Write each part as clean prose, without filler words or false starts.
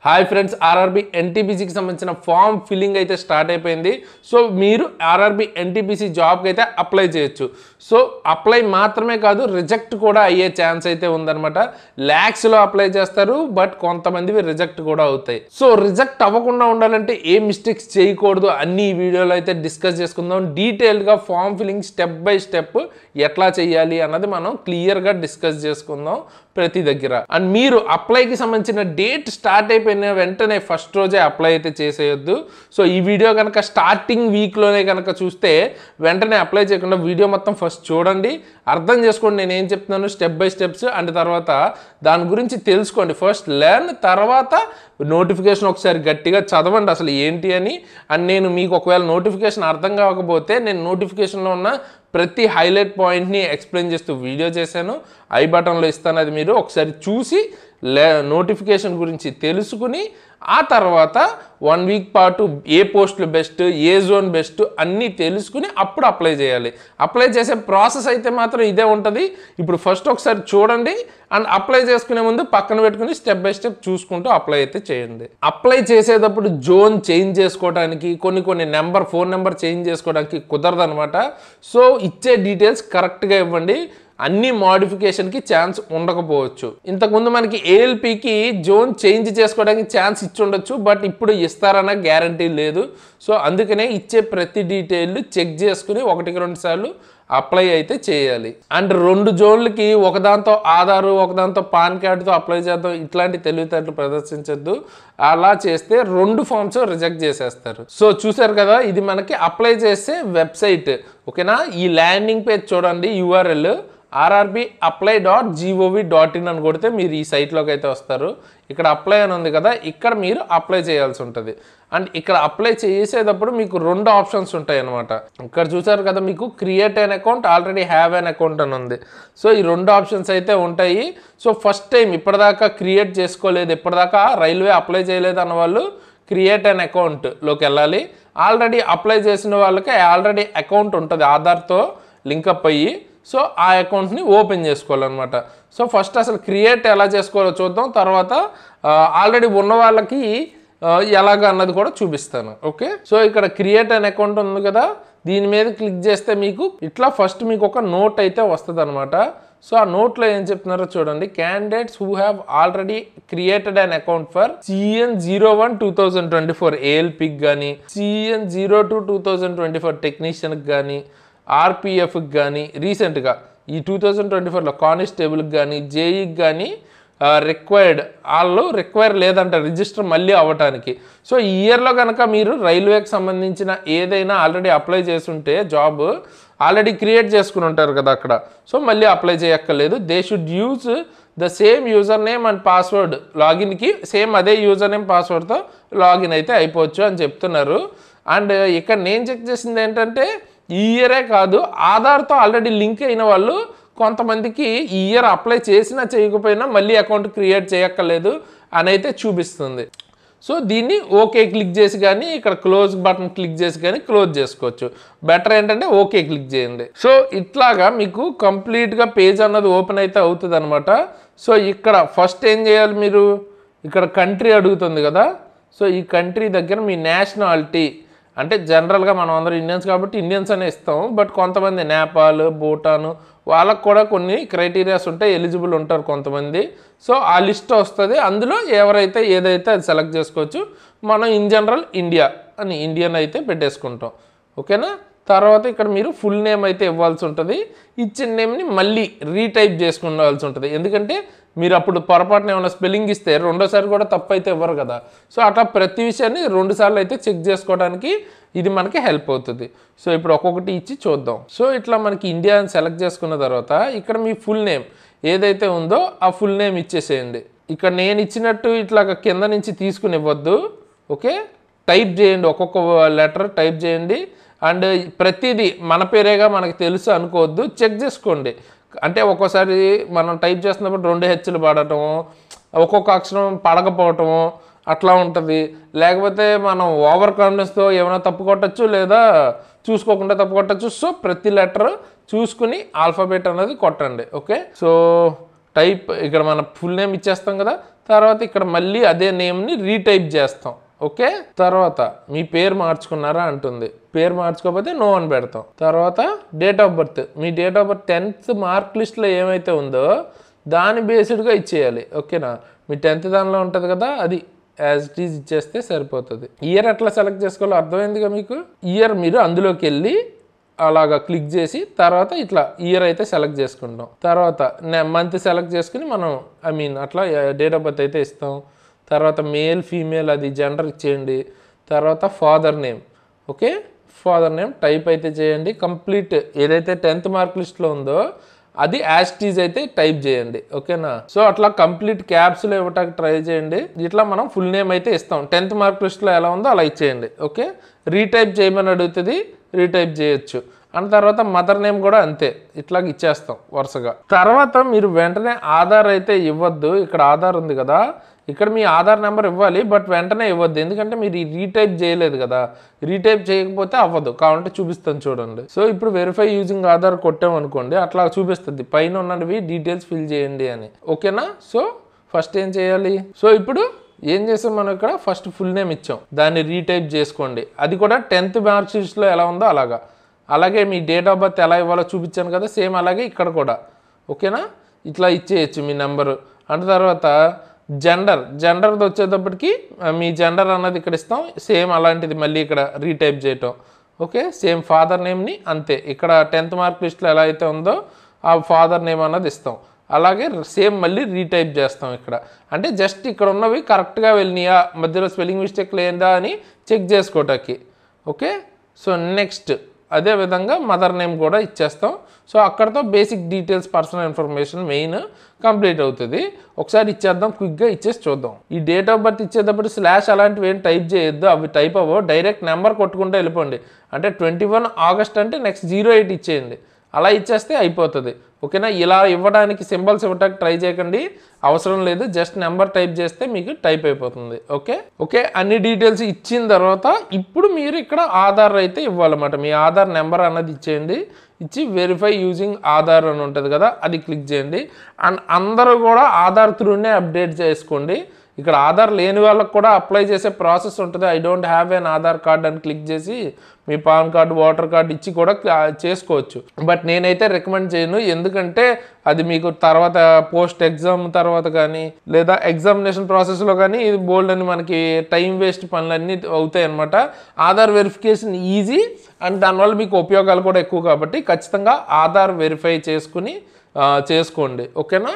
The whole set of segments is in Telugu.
హాయ్ ఫ్రెండ్స్, ఆర్ఆర్బీ ఎన్టీపీసీకి సంబంధించిన ఫామ్ ఫిల్లింగ్ అయితే స్టార్ట్ అయిపోయింది. సో మీరు ఆర్ఆర్బీ ఎన్టీపీసీ జాబ్కి అయితే అప్లై చేయొచ్చు. సో అప్లై మాత్రమే కాదు, రిజెక్ట్ కూడా అయ్యే ఛాన్స్ అయితే ఉందన్నమాట. ల్యాక్స్లో అప్లై చేస్తారు, బట్ కొంతమందివి రిజెక్ట్ కూడా అవుతాయి. సో రిజెక్ట్ అవ్వకుండా ఉండాలంటే ఏ మిస్టేక్స్ చేయకూడదు అన్ని ఈ వీడియోలో అయితే డిస్కస్ చేసుకుందాం. డీటెయిల్గా form filling step by step ఎట్లా చేయాలి అన్నది మనం క్లియర్గా డిస్కస్ చేసుకుందాం ప్రతి దగ్గర. అండ్ మీరు అప్లైకి సంబంధించిన డేట్ స్టార్ట్ అయిపోయిన వెంటనే ఫస్ట్ రోజే అప్లై అయితే చేసేయొద్దు. సో ఈ వీడియో కనుక స్టార్టింగ్ వీక్లోనే కనుక చూస్తే వెంటనే అప్లై చేయకుండా వీడియో మొత్తం ఫస్ట్ చూడండి, అర్థం చేసుకోండి నేను ఏం చెప్తున్నాను స్టెప్ బై స్టెప్స్. అండ్ తర్వాత దాని గురించి తెలుసుకోండి, ఫస్ట్ లెర్న్, తర్వాత నోటిఫికేషన్ ఒకసారి గట్టిగా చదవండి అసలు ఏంటి అని. అండ్ నేను మీకు ఒకవేళ నోటిఫికేషన్ అర్థం కాకపోతే నేను నోటిఫికేషన్లో ఉన్న ప్రతి హైలైట్ పాయింట్ని ఎక్స్ప్లెయిన్ చేస్తూ వీడియో చేశాను, ఐ బటన్లో ఇస్తాను, అది మీరు ఒకసారి చూసి నోటిఫికేషన్ గురించి తెలుసుకుని ఆ తర్వాత 1 వీక్ పాటు ఏ పోస్టులు బెస్ట్, ఏ జోన్ బెస్ట్ అన్నీ తెలుసుకుని అప్పుడు అప్లై చేయాలి. అప్లై చేసే ప్రాసెస్ అయితే మాత్రం ఇదే ఉంటుంది. ఇప్పుడు ఫస్ట్ ఒకసారి చూడండి అండ్ అప్లై చేసుకునే ముందు పక్కన పెట్టుకుని స్టెప్ బై స్టెప్ చూసుకుంటూ అప్లై అయితే చేయండి. అప్లై చేసేటప్పుడు జోన్ చేంజ్ చేసుకోవడానికి కొన్ని ఫోన్ నెంబర్ చేంజ్ చేసుకోవడానికి కుదరదు అనమాట. సో ఇచ్చే డీటెయిల్స్ కరెక్ట్గా ఇవ్వండి. అన్ని మోడిఫికేషన్కి ఛాన్స్ ఉండకపోవచ్చు. ఇంతకుముందు మనకి ఏఎల్పికి జోన్ చేంజ్ చేసుకోవడానికి ఛాన్స్ ఇచ్చి ఉండొచ్చు, బట్ ఇప్పుడు ఇస్తారన్న గ్యారంటీ లేదు. సో అందుకనే ఇచ్చే ప్రతి డీటెయిల్ చెక్ చేసుకుని 1-2 సార్లు అప్లై అయితే చేయాలి. అండ్ 2 జోన్లకి ఒకదాంతో ఆధారు, ఒకదాంతో పాన్ కార్డుతో అప్లై చేద్దాం ఇట్లాంటి తెలివితేటలు ప్రదర్శించద్దు. అలా చేస్తే 2 ఫామ్స్ రిజెక్ట్ చేసేస్తారు. సో చూసారు కదా, ఇది మనకి అప్లై చేసే వెబ్సైట్. ఓకేనా, ఈ ల్యాండింగ్ పేజ్ చూడండి, URL rrbapply.gov.in అని కొడితే మీరు ఈ సైట్లోకి అయితే వస్తారు. ఇక్కడ అప్లై అని ఉంది కదా, ఇక్కడ మీరు అప్లై చేయాల్సి ఉంటుంది. అండ్ ఇక్కడ అప్లై చేసేటప్పుడు మీకు 2 ఆప్షన్స్ ఉంటాయి అన్నమాట. ఇక్కడ చూసారు కదా, మీకు create an account, already have an account అని ఉంది. సో ఈ 2 ఆప్షన్స్ అయితే ఉంటాయి. సో ఫస్ట్ టైం ఇప్పటిదాకా క్రియేట్ చేసుకోలేదు, ఇప్పటిదాకా రైల్వే అప్లై చేయలేదు అన్న వాళ్ళు క్రియేట్ అన్ అకౌంట్లోకి వెళ్ళాలి. ఆల్రెడీ అప్లై చేసిన వాళ్ళకి ఆల్రెడీ అకౌంట్ ఉంటుంది ఆధార్తో లింకప్ అయ్యి. సో ఆ అకౌంట్ని ఓపెన్ చేసుకోవాలన్నమాట. సో ఫస్ట్ అసలు క్రియేట్ ఎలా చేసుకోవాలో చూద్దాం, తర్వాత ఆల్రెడీ ఉన్న వాళ్ళకి ఎలాగ అన్నది కూడా చూపిస్తాను. ఓకే, సో ఇక్కడ క్రియేట్ అన్ అకౌంట్ ఉంది కదా, దీని మీద క్లిక్ చేస్తే మీకు ఇట్లా ఫస్ట్ మీకు ఒక నోట్ అయితే వస్తుంది అనమాట. సో ఆ నోట్లో ఏం చెప్తున్నారో చూడండి. Candidates who have already created an account for CN01-2024 ఏఎల్పికి కానీ, CN02-2024 టెక్నీషియన్కి కానీ, ఆర్పిఎఫ్కి కానీ, రీసెంట్గా ఈ 2024లో కానిస్టేబుల్కి కానీ, జేఈకి కానీ రిక్వైర్ లేదంట రిజిస్టర్ మళ్ళీ అవ్వటానికి. సో ఈ ఇయర్లో కనుక మీరు రైల్వేకి సంబంధించిన ఏదైనా ఆల్రెడీ అప్లై చేసుంటే జాబ్ ఆల్రెడీ క్రియేట్ చేసుకుని ఉంటారు కదా అక్కడ, సో మళ్ళీ అప్లై చేయక్కర్లేదు. They should use the same user name and password. లాగిన్కి సేమ్ అదే యూజర్ నేమ్ పాస్వర్డ్తో లాగిన్ అయితే అయిపోవచ్చు అని చెప్తున్నారు. అండ్ ఇక్కడ నేను చెక్ చేసింది ఏంటంటే ఈ ఇయరే కాదు, ఆధార్తో ఆల్రెడీ లింక్ అయిన వాళ్ళు కొంతమందికి ఈ ఇయర్ అప్లై చేసినా చేయకపోయినా మళ్ళీ అకౌంట్ క్రియేట్ చేయక్కర్లేదు అని అయితే చూపిస్తుంది. సో దీన్ని ఓకే క్లిక్ చేసి కానీ ఇక్కడ క్లోజ్ బటన్ క్లిక్ చేసి కానీ క్లోజ్ చేసుకోవచ్చు. బెటర్ ఏంటంటే ఓకే క్లిక్ చేయండి. సో ఇట్లాగా మీకు కంప్లీట్గా పేజ్ అన్నది ఓపెన్ అయితే అవుతుంది అనమాట. సో ఇక్కడ ఫస్ట్ ఏం చేయాలి, మీరు ఇక్కడ కంట్రీ అడుగుతుంది కదా, సో ఈ కంట్రీ దగ్గర మీ నేషనాలిటీ, అంటే జనరల్గా మనం అందరూ ఇండియన్స్ కాబట్టి ఇండియన్స్ అనే ఇస్తాం, బట్ కొంతమంది నేపాల్, భూటాన్ వాళ్ళకు కూడా కొన్ని క్రైటీరియాస్ ఉంటాయి, ఎలిజిబుల్ ఉంటారు కొంతమంది. సో ఆ లిస్ట్ వస్తుంది, అందులో ఎవరైతే ఏదైతే అది సెలెక్ట్ చేసుకోవచ్చు. మనం ఇన్ జనరల్ ఇండియా అని ఇండియన్ అయితే పెట్టేసుకుంటాం. ఓకేనా, తర్వాత ఇక్కడ మీరు ఫుల్ నేమ్ అయితే ఇవ్వాల్సి ఉంటుంది. ఇచ్చిన నేమ్ని మళ్ళీ రీటైప్ చేసుకోవాల్సి ఉంటుంది, ఎందుకంటే మీరు అప్పుడు పొరపాటున ఏమైనా స్పెల్లింగ్ ఇస్తే రెండోసారి కూడా తప్పు అయితే ఇవ్వరు కదా. సో అట్లా ప్రతి విషయాన్ని 2 సార్లు అయితే చెక్ చేసుకోవడానికి ఇది మనకి హెల్ప్ అవుతుంది. సో ఇప్పుడు ఒక్కొక్కటి ఇచ్చి చూద్దాం. సో ఇట్లా మనకి ఇండియా అని సెలెక్ట్ చేసుకున్న తర్వాత ఇక్కడ మీ ఫుల్ నేమ్ ఏదైతే ఉందో ఆ ఫుల్ నేమ్ ఇచ్చేసేయండి. ఇక్కడ నేను ఇచ్చినట్టు ఇట్లా కింద నుంచి తీసుకుని ఇవ్వద్దు. ఓకే, టైప్ చేయండి, ఒక్కొక్క లెటర్ టైప్ చేయండి. అండ్ ప్రతిదీ మన పేరేగా మనకు తెలుసు అనుకోవద్దు, చెక్ చేసుకోండి. అంటే ఒక్కోసారి మనం టైప్ చేస్తున్నప్పుడు 2 హెచ్లు పడటము, ఒక్కొక్క అక్షరం పడకపోవటము అట్లా ఉంటుంది. లేకపోతే మనం ఓవర్ కాన్ఫిడెన్స్తో ఏమైనా తప్పు కొట్టచ్చు, లేదా చూసుకోకుండా తప్పు కొట్టచ్చు. సో ప్రతి లెటర్ చూసుకుని ఆల్ఫాబెట్ అనేది కొట్టండి. ఓకే, సో టైప్ ఇక్కడ మన ఫుల్ నేమ్ ఇచ్చేస్తాం కదా, తర్వాత ఇక్కడ మళ్ళీ అదే నేమ్ని రీటైప్ చేస్తాం. ఓకే, తర్వాత మీ పేరు మార్చుకున్నారా అంటుంది, పేరు మార్చుకోకపోతే నో అని పెడతాం. తర్వాత date of birth, me date of birth 10th mark లిస్ట్లో ఏమైతే ఉందో దాని బేస్డ్గా ఇచ్చేయాలి. ఓకేనా, మీ 10th దానిలో ఉంటుంది కదా, అది యాజ్ ఇట్ ఈజ్ ఇచ్చేస్తే సరిపోతుంది. ఇయర్ ఎట్లా సెలెక్ట్ చేసుకోవాలో అర్థమైందిగా మీకు. ఇయర్ మీరు అందులోకి వెళ్ళి అలాగా క్లిక్ చేసి తర్వాత ఇట్లా ఇయర్ అయితే సెలెక్ట్ చేసుకుంటాం. తర్వాత మంత్ సెలెక్ట్ చేసుకుని మనం అట్లా డేట్ ఆఫ్ బర్త్ అయితే ఇస్తాం. తర్వాత మేల్ ఫీమేల్ అది జెండర్ ఇచ్చేయండి. తర్వాత father name, okay, father name type అయితే చేయండి. కంప్లీట్ ఏదైతే 10th మార్క్ లిస్ట్లో ఉందో అది యాజ్ ఇట్ ఈజ్ అయితే టైప్ చేయండి. ఓకేనా, సో అట్లా కంప్లీట్ క్యాప్స్లో ఇవ్వటానికి ట్రై చేయండి. ఇట్లా మనం ఫుల్ నేమ్ అయితే ఇస్తాం. 10th మార్క్ లిస్ట్లో ఎలా ఉందో అలా ఇచ్చేయండి. ఓకే, రీటైప్ చేయమని అడుగుతుంది, రీటైప్ చేయొచ్చు. అండ్ తర్వాత మదర్ నేమ్ కూడా అంతే, ఇట్లాగ ఇచ్చేస్తాం వరుసగా. తర్వాత మీరు వెంటనే ఆధార్ అయితే ఇవ్వద్దు. ఇక్కడ ఆధార్ ఉంది కదా, ఇక్కడ మీ ఆధార్ నెంబర్ ఇవ్వాలి, బట్ వెంటనే ఇవ్వద్దు. ఎందుకంటే మీరు రీటైప్ చేయలేదు కదా, రీటైప్ చేయకపోతే అవ్వదు. కావాలంటే చూపిస్తాను చూడండి. సో ఇప్పుడు వెరిఫై యూజింగ్ ఆధార్ కొట్టామనుకోండి, అట్లా చూపిస్తుంది పైన ఉన్నవి డీటెయిల్స్ ఫిల్ చేయండి అని. ఓకేనా, సో ఫస్ట్ ఏం చేయాలి? సో ఇప్పుడు ఏం చేసాం మనం, ఇక్కడ ఫస్ట్ ఫుల్ నేమ్ ఇచ్చాం, దాన్ని రీటైప్ చేసుకోండి. అది కూడా 10th మార్క్ లిస్ట్లో ఎలా ఉందో అలాగా. అలాగే మీ డేట్ ఆఫ్ బర్త్ ఎలా ఇవ్వాలో చూపించాను కదా, సేమ్ అలాగే ఇక్కడ కూడా. ఓకేనా, ఇట్లా ఇచ్చేయచ్చు మీ నెంబరు. అండ్ తర్వాత జెండర్ది వచ్చేటప్పటికి మీ జెండర్ అన్నది ఇక్కడ ఇస్తాం, సేమ్ అలాంటిది మళ్ళీ ఇక్కడ రీటైప్ చేయటం. ఓకే, సేమ్ ఫాదర్ నేమ్ని అంతే, ఇక్కడ 10th మార్క్ లిస్ట్లో ఎలా అయితే ఉందో ఆ ఫాదర్ నేమ్ అన్నది ఇస్తాం. అలాగే సేమ్ మళ్ళీ రీటైప్ చేస్తాం ఇక్కడ. అంటే జస్ట్ ఇక్కడ ఉన్నవి కరెక్ట్గా వెళ్ళినాయా, మధ్యలో స్పెల్లింగ్ మిస్టేక్ లేదా అని చెక్ చేసుకోవటానికి. ఓకే, సో నెక్స్ట్ అదేవిధంగా మదర్ నేమ్ కూడా ఇచ్చేస్తాం. సో అక్కడతో basic details, personal information main complete అవుతుంది. ఒకసారి ఇచ్చేద్దాం, క్విక్గా ఇచ్చేసి చూద్దాం. ఈ డేట్ ఆఫ్ బర్త్ ఇచ్చేటప్పుడు స్లాష్ అలాంటివి ఏం టైప్ చేయొద్దు, అవి టైప్ అవ్వవు. డైరెక్ట్ నెంబర్ కొట్టుకుంటే వెళ్ళిపోండి. అంటే 21 ఆగస్ట్ అంటే నెక్స్ట్ 08 ఇచ్చేయండి, అలా ఇచ్చేస్తే అయిపోతుంది. ఓకేనా, ఇలా ఇవ్వడానికి సింబల్స్ ఇవ్వడానికి ట్రై చేయకండి, అవసరం లేదు. జస్ట్ నెంబర్ టైప్ చేస్తే మీకు టైప్ అయిపోతుంది. ఓకే, అన్ని డీటెయిల్స్ ఇచ్చిన తర్వాత ఇప్పుడు మీరు ఇక్కడ ఆధార్ అయితే ఇవ్వాలన్నమాట. మీ ఆధార్ నెంబర్ అన్నది ఇచ్చేయండి. ఇచ్చి వెరిఫై యూజింగ్ ఆధార్ అని ఉంటుంది కదా, అది క్లిక్ చేయండి. అండ్ అందరూ కూడా ఆధార్ త్రూనే అప్డేట్ చేసుకోండి. ఇక్కడ ఆధార్ లేని వాళ్ళకి కూడా అప్లై చేసే ప్రాసెస్ ఉంటుంది. I don't have an Aadhaar card అని క్లిక్ చేసి మీ పాన్ కార్డు, ఓటర్ కార్డు ఇచ్చి కూడా చేసుకోవచ్చు. బట్ నేనైతే రికమెండ్ చేయను, ఎందుకంటే అది మీకు తర్వాత పోస్ట్ ఎగ్జామ్ తర్వాత కానీ లేదా ఎగ్జామినేషన్ ప్రాసెస్లో కానీ ఇది బోల్డ్ అని మనకి టైం వేస్ట్ పనులన్నీ అవుతాయి అన్నమాట. ఆధార్ వెరిఫికేషన్ ఈజీ అండ్ దానివల్ల మీకు ఉపయోగాలు కూడా ఎక్కువ, కాబట్టి ఖచ్చితంగా ఆధార్ వెరిఫై చేసుకోండి. ఓకేనా,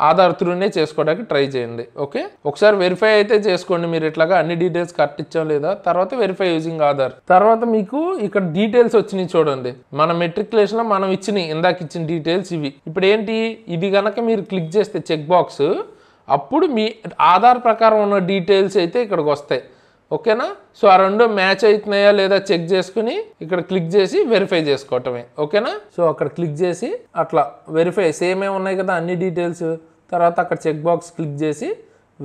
ఆధార్ త్రూనే చేసుకోవడానికి ట్రై చేయండి. ఓకే, ఒకసారి వెరిఫై అయితే చేసుకోండి మీరు, ఇట్లాగా అన్ని డీటెయిల్స్ కరెక్ట్ ఇచ్చాం లేదా. తర్వాత వెరిఫై యూజింగ్ ఆధార్. తర్వాత మీకు ఇక్కడ డీటెయిల్స్ వచ్చినాయి చూడండి, మన మెట్రికులేషన్లో మనం ఇందాక ఇచ్చిన డీటెయిల్స్ ఇవి. ఇప్పుడు ఏంటి, ఇది కనుక మీరు క్లిక్ చేస్తే చెక్ బాక్స్, అప్పుడు మీ ఆధార్ ప్రకారం ఉన్న డీటెయిల్స్ అయితే ఇక్కడికి వస్తాయి. ఓకేనా, సో ఆ రెండు మ్యాచ్ అవుతున్నాయా లేదా చెక్ చేసుకుని ఇక్కడ క్లిక్ చేసి వెరిఫై చేసుకోవటమే. ఓకేనా, సో అక్కడ క్లిక్ చేసి అట్లా వెరిఫై సేమే ఉన్నాయి కదా అన్ని డీటెయిల్స్. తర్వాత అక్కడ చెక్ బాక్స్ క్లిక్ చేసి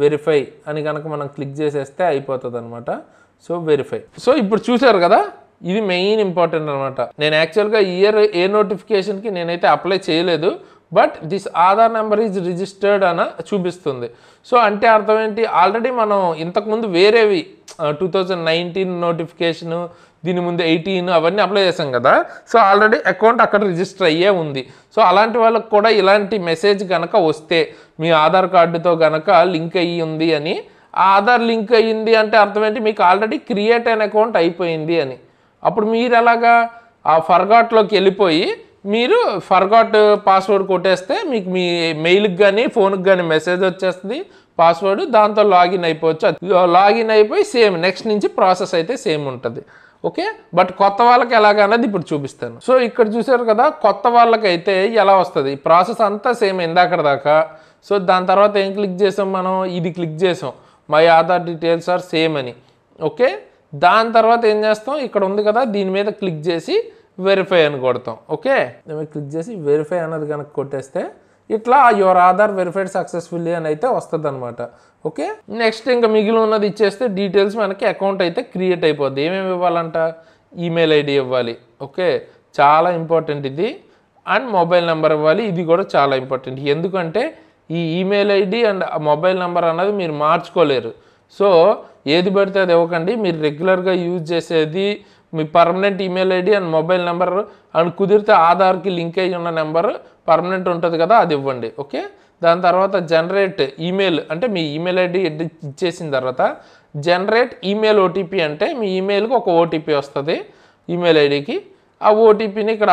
వెరిఫై అని కనుక మనం క్లిక్ చేసేస్తే అయిపోతుంది అనమాట. So verify. సో ఇప్పుడు చూసారు కదా, ఇది మెయిన్ ఇంపార్టెంట్ అనమాట. నేను యాక్చువల్గా ఇయర్ ఏ నోటిఫికేషన్కి నేనైతే అప్లై చేయలేదు, but this Aadhaar number is registered అని చూపిస్తుంది. సో అంటే అర్థం ఏంటి, ఆల్రెడీ మనం ఇంతకుముందు వేరేవి 2019 నోటిఫికేషను, దీని ముందు 18 అవన్నీ అప్లై చేసాం కదా. సో ఆల్రెడీ అకౌంట్ అక్కడ రిజిస్టర్ అయ్యే ఉంది. సో అలాంటి వాళ్ళకి కూడా ఇలాంటి మెసేజ్ కనుక వస్తే మీ ఆధార్ కార్డుతో కనుక లింక్ అయ్యి ఉంది అని, ఆ ఆధార్ లింక్ అయ్యింది అంటే అర్థం ఏంటి, మీకు ఆల్రెడీ క్రియేట్ అయిన అకౌంట్ అయిపోయింది అని. అప్పుడు మీరు ఎలాగా ఆ ఫర్గాట్లోకి వెళ్ళిపోయి మీరు ఫర్గాట్ పాస్వర్డ్ కొట్టేస్తే మీకు మీ మెయిల్కి కానీ ఫోన్కి కానీ మెసేజ్ వచ్చేస్తుంది పాస్వర్డ్, దాంతో లాగిన్ అయిపోవచ్చు. లాగిన్ అయిపోయి సేమ్ నెక్స్ట్ నుంచి ప్రాసెస్ అయితే సేమ్ ఉంటుంది. ఓకే, బట్ కొత్త వాళ్ళకి ఎలాగన్నది ఇప్పుడు చూపిస్తాను. సో ఇక్కడ చూసారు కదా, కొత్త వాళ్ళకైతే ఎలా వస్తుంది, ప్రాసెస్ అంతా సేమ్ ఇందాక దాకా. సో దాని తర్వాత ఏం క్లిక్ చేసాం మనం, ఇది క్లిక్ చేసాం, my Aadhaar details are same అని. ఓకే, దాని తర్వాత ఏం చేస్తాం, ఇక్కడ ఉంది కదా దీని మీద క్లిక్ చేసి వెరిఫై అని కొడతాం. ఓకే, క్లిక్ చేసి వెరిఫై అన్నది కనుక కొట్టేస్తే ఇట్లా యువర్ ఆధార్ వెరిఫైడ్ సక్సెస్ఫుల్లీ అని అయితే వస్తుంది అనమాట. ఓకే, నెక్స్ట్ ఇంకా మిగిలి ఉన్నది ఇచ్చేస్తే డీటెయిల్స్ మనకి అకౌంట్ అయితే క్రియేట్ అయిపోద్ది. ఏమేమి ఇవ్వాలంట, ఈమెయిల్ ఐడి ఇవ్వాలి. ఓకే, చాలా ఇంపార్టెంట్ ఇది. అండ్ మొబైల్ నెంబర్ ఇవ్వాలి, ఇది కూడా చాలా ఇంపార్టెంట్. ఎందుకంటే ఈ email ID and mobile number అన్నది మీరు మార్చుకోలేరు. సో ఏది పడితే అది ఇవ్వకండి. మీరు రెగ్యులర్గా యూజ్ చేసేది మీ permanent email ID and mobile number and కుదిరితే ఆధార్కి లింక్ అయ్యి ఉన్న నెంబర్ పర్మనెంట్ ఉంటుంది కదా, అది ఇవ్వండి. ఓకే, దాని తర్వాత జనరేట్ ఈమెయిల్ అంటే మీ ఈమెయిల్ ఐడి ఇచ్చేసిన తర్వాత జనరేట్ ఈమెయిల్ ఓటీపీ అంటే మీ ఈమెయిల్కి ఒక ఓటీపీ వస్తుంది ఈమెయిల్ ఐడికి. ఆ ఓటీపీని ఇక్కడ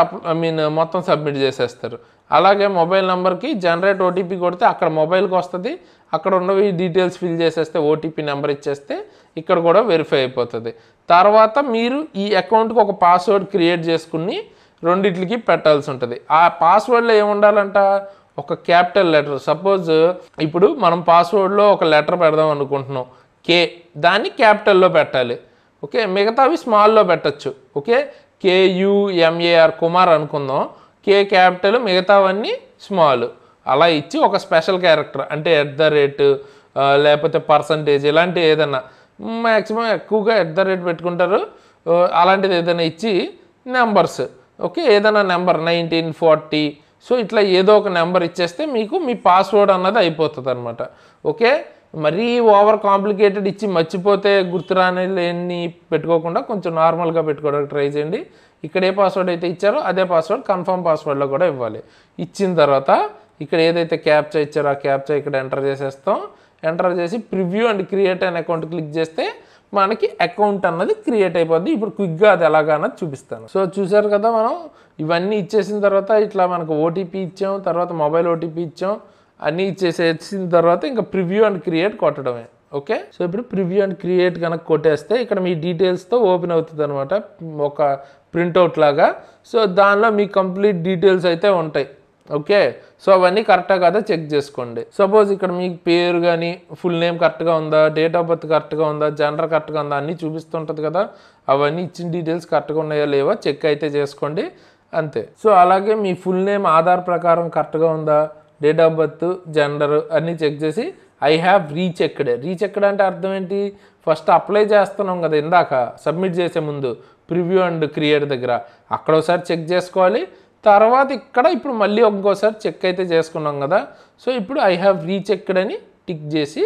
మొత్తం సబ్మిట్ చేసేస్తారు. అలాగే మొబైల్ నెంబర్కి జనరేట్ ఓటీపీ కొడితే అక్కడ మొబైల్కి వస్తుంది, అక్కడ ఉన్నవి డీటెయిల్స్ ఫిల్ చేసేస్తే ఓటీపీ నెంబర్ ఇచ్చేస్తే ఇక్కడ కూడా వెరిఫై అయిపోతుంది. తర్వాత మీరు ఈ అకౌంట్కి ఒక పాస్వర్డ్ క్రియేట్ చేసుకుని రెండిట్లకి పెట్టాల్సి ఉంటుంది. ఆ పాస్వర్డ్లో ఏముండాలంట, ఒక క్యాపిటల్ లెటర్. సపోజ్ ఇప్పుడు మనం పాస్వర్డ్లో ఒక లెటర్ పెడదాం అనుకుంటున్నాం, కే, దాన్ని క్యాపిటల్లో పెట్టాలి. ఓకే, మిగతావి స్మాల్లో పెట్టచ్చు. ఓకే, KUMAR కుమార్ అనుకుందాం, కే క్యాపిటల్, మిగతావన్నీ స్మాల్. అలా ఇచ్చి ఒక స్పెషల్ క్యారెక్టర్ అంటే @ లేకపోతే పర్సంటేజ్ ఇలాంటి ఏదన్నా, మ్యాక్సిమం ఎక్కువగా @ పెట్టుకుంటారు. అలాంటిది ఏదైనా ఇచ్చి నెంబర్స్, ఓకే, ఏదైనా నెంబర్ 1940, సో ఇట్లా ఏదో ఒక నెంబర్ ఇచ్చేస్తే మీకు మీ పాస్వర్డ్ అన్నది అయిపోతుంది అనమాట. ఓకే, మరీ ఓవర్ కాంప్లికేటెడ్ ఇచ్చి మర్చిపోతే గుర్తురాని పెట్టుకోకుండా కొంచెం నార్మల్గా పెట్టుకోవడానికి ట్రై చేయండి. ఇక్కడ ఏ పాస్వర్డ్ అయితే ఇచ్చారో అదే పాస్వర్డ్ కన్ఫర్మ్ పాస్వర్డ్లో కూడా ఇవ్వాలి. ఇచ్చిన తర్వాత ఇక్కడ ఏదైతే క్యాప్చా ఇచ్చారో ఆ క్యాప్చా ఇక్కడ ఎంటర్ చేసేస్తాం. ఎంటర్ చేసి ప్రివ్యూ అండ్ క్రియేట్ అనే అకౌంట్ క్లిక్ చేస్తే మనకి అకౌంట్ అన్నది క్రియేట్ అయిపోద్ది. ఇప్పుడు క్విక్గా అది ఎలాగన్నది చూపిస్తాను. సో చూసారు కదా, మనం ఇవన్నీ ఇచ్చేసిన తర్వాత ఇట్లా మనకు ఓటీపీ ఇచ్చాం, తర్వాత మొబైల్ ఓటీపీ ఇచ్చాం, అన్నీ ఇచ్చేసేసిన తర్వాత ఇంకా ప్రివ్యూ అండ్ క్రియేట్ కొట్టడమే. ఓకే, సో ఇప్పుడు ప్రివ్యూ అండ్ క్రియేట్ కనుక కొట్టేస్తే ఇక్కడ మీ డీటెయిల్స్తో ఓపెన్ అవుతుంది అనమాట, ఒక ప్రింట్అవుట్ లాగా. సో దానిలో మీ కంప్లీట్ డీటెయిల్స్ అయితే ఉంటాయి. ఓకే, సో అవన్నీ కరెక్టా కదా చెక్ చేసుకోండి. సపోజ్ ఇక్కడ మీకు పేరు కానీ ఫుల్ నేమ్ కరెక్ట్గా ఉందా, డేట్ ఆఫ్ బర్త్ కరెక్ట్గా ఉందా, జెండర్ కరెక్ట్గా ఉందా అన్నీ చూపిస్తుంటుంది కదా, అవన్నీ ఇచ్చిన డీటెయిల్స్ కరెక్ట్గా ఉన్నాయా లేవా చెక్ అయితే చేసుకోండి, అంతే. సో అలాగే మీ ఫుల్ నేమ్ ఆధార్ ప్రకారం కరెక్ట్గా ఉందా, డేట్ ఆఫ్ బర్త్, జెండర్ అన్నీ చెక్ చేసి ఐ హ్యావ్ రీచెక్డ్. రీచెక్డ్ అంటే అర్థం ఏంటి, ఫస్ట్ అప్లై చేస్తున్నాం కదా ఇందాక సబ్మిట్ చేసే ముందు ప్రివ్యూ అండ్ క్రియేట్ దగ్గర, అక్కడ ఒకసారి చెక్ చేసుకోవాలి. తర్వాత ఇక్కడ ఇప్పుడు మళ్ళీ ఇంకోసారి చెక్ అయితే చేసుకున్నాం కదా, సో ఇప్పుడు ఐ హ్యావ్ రీచెక్డ్ అని టిక్ చేసి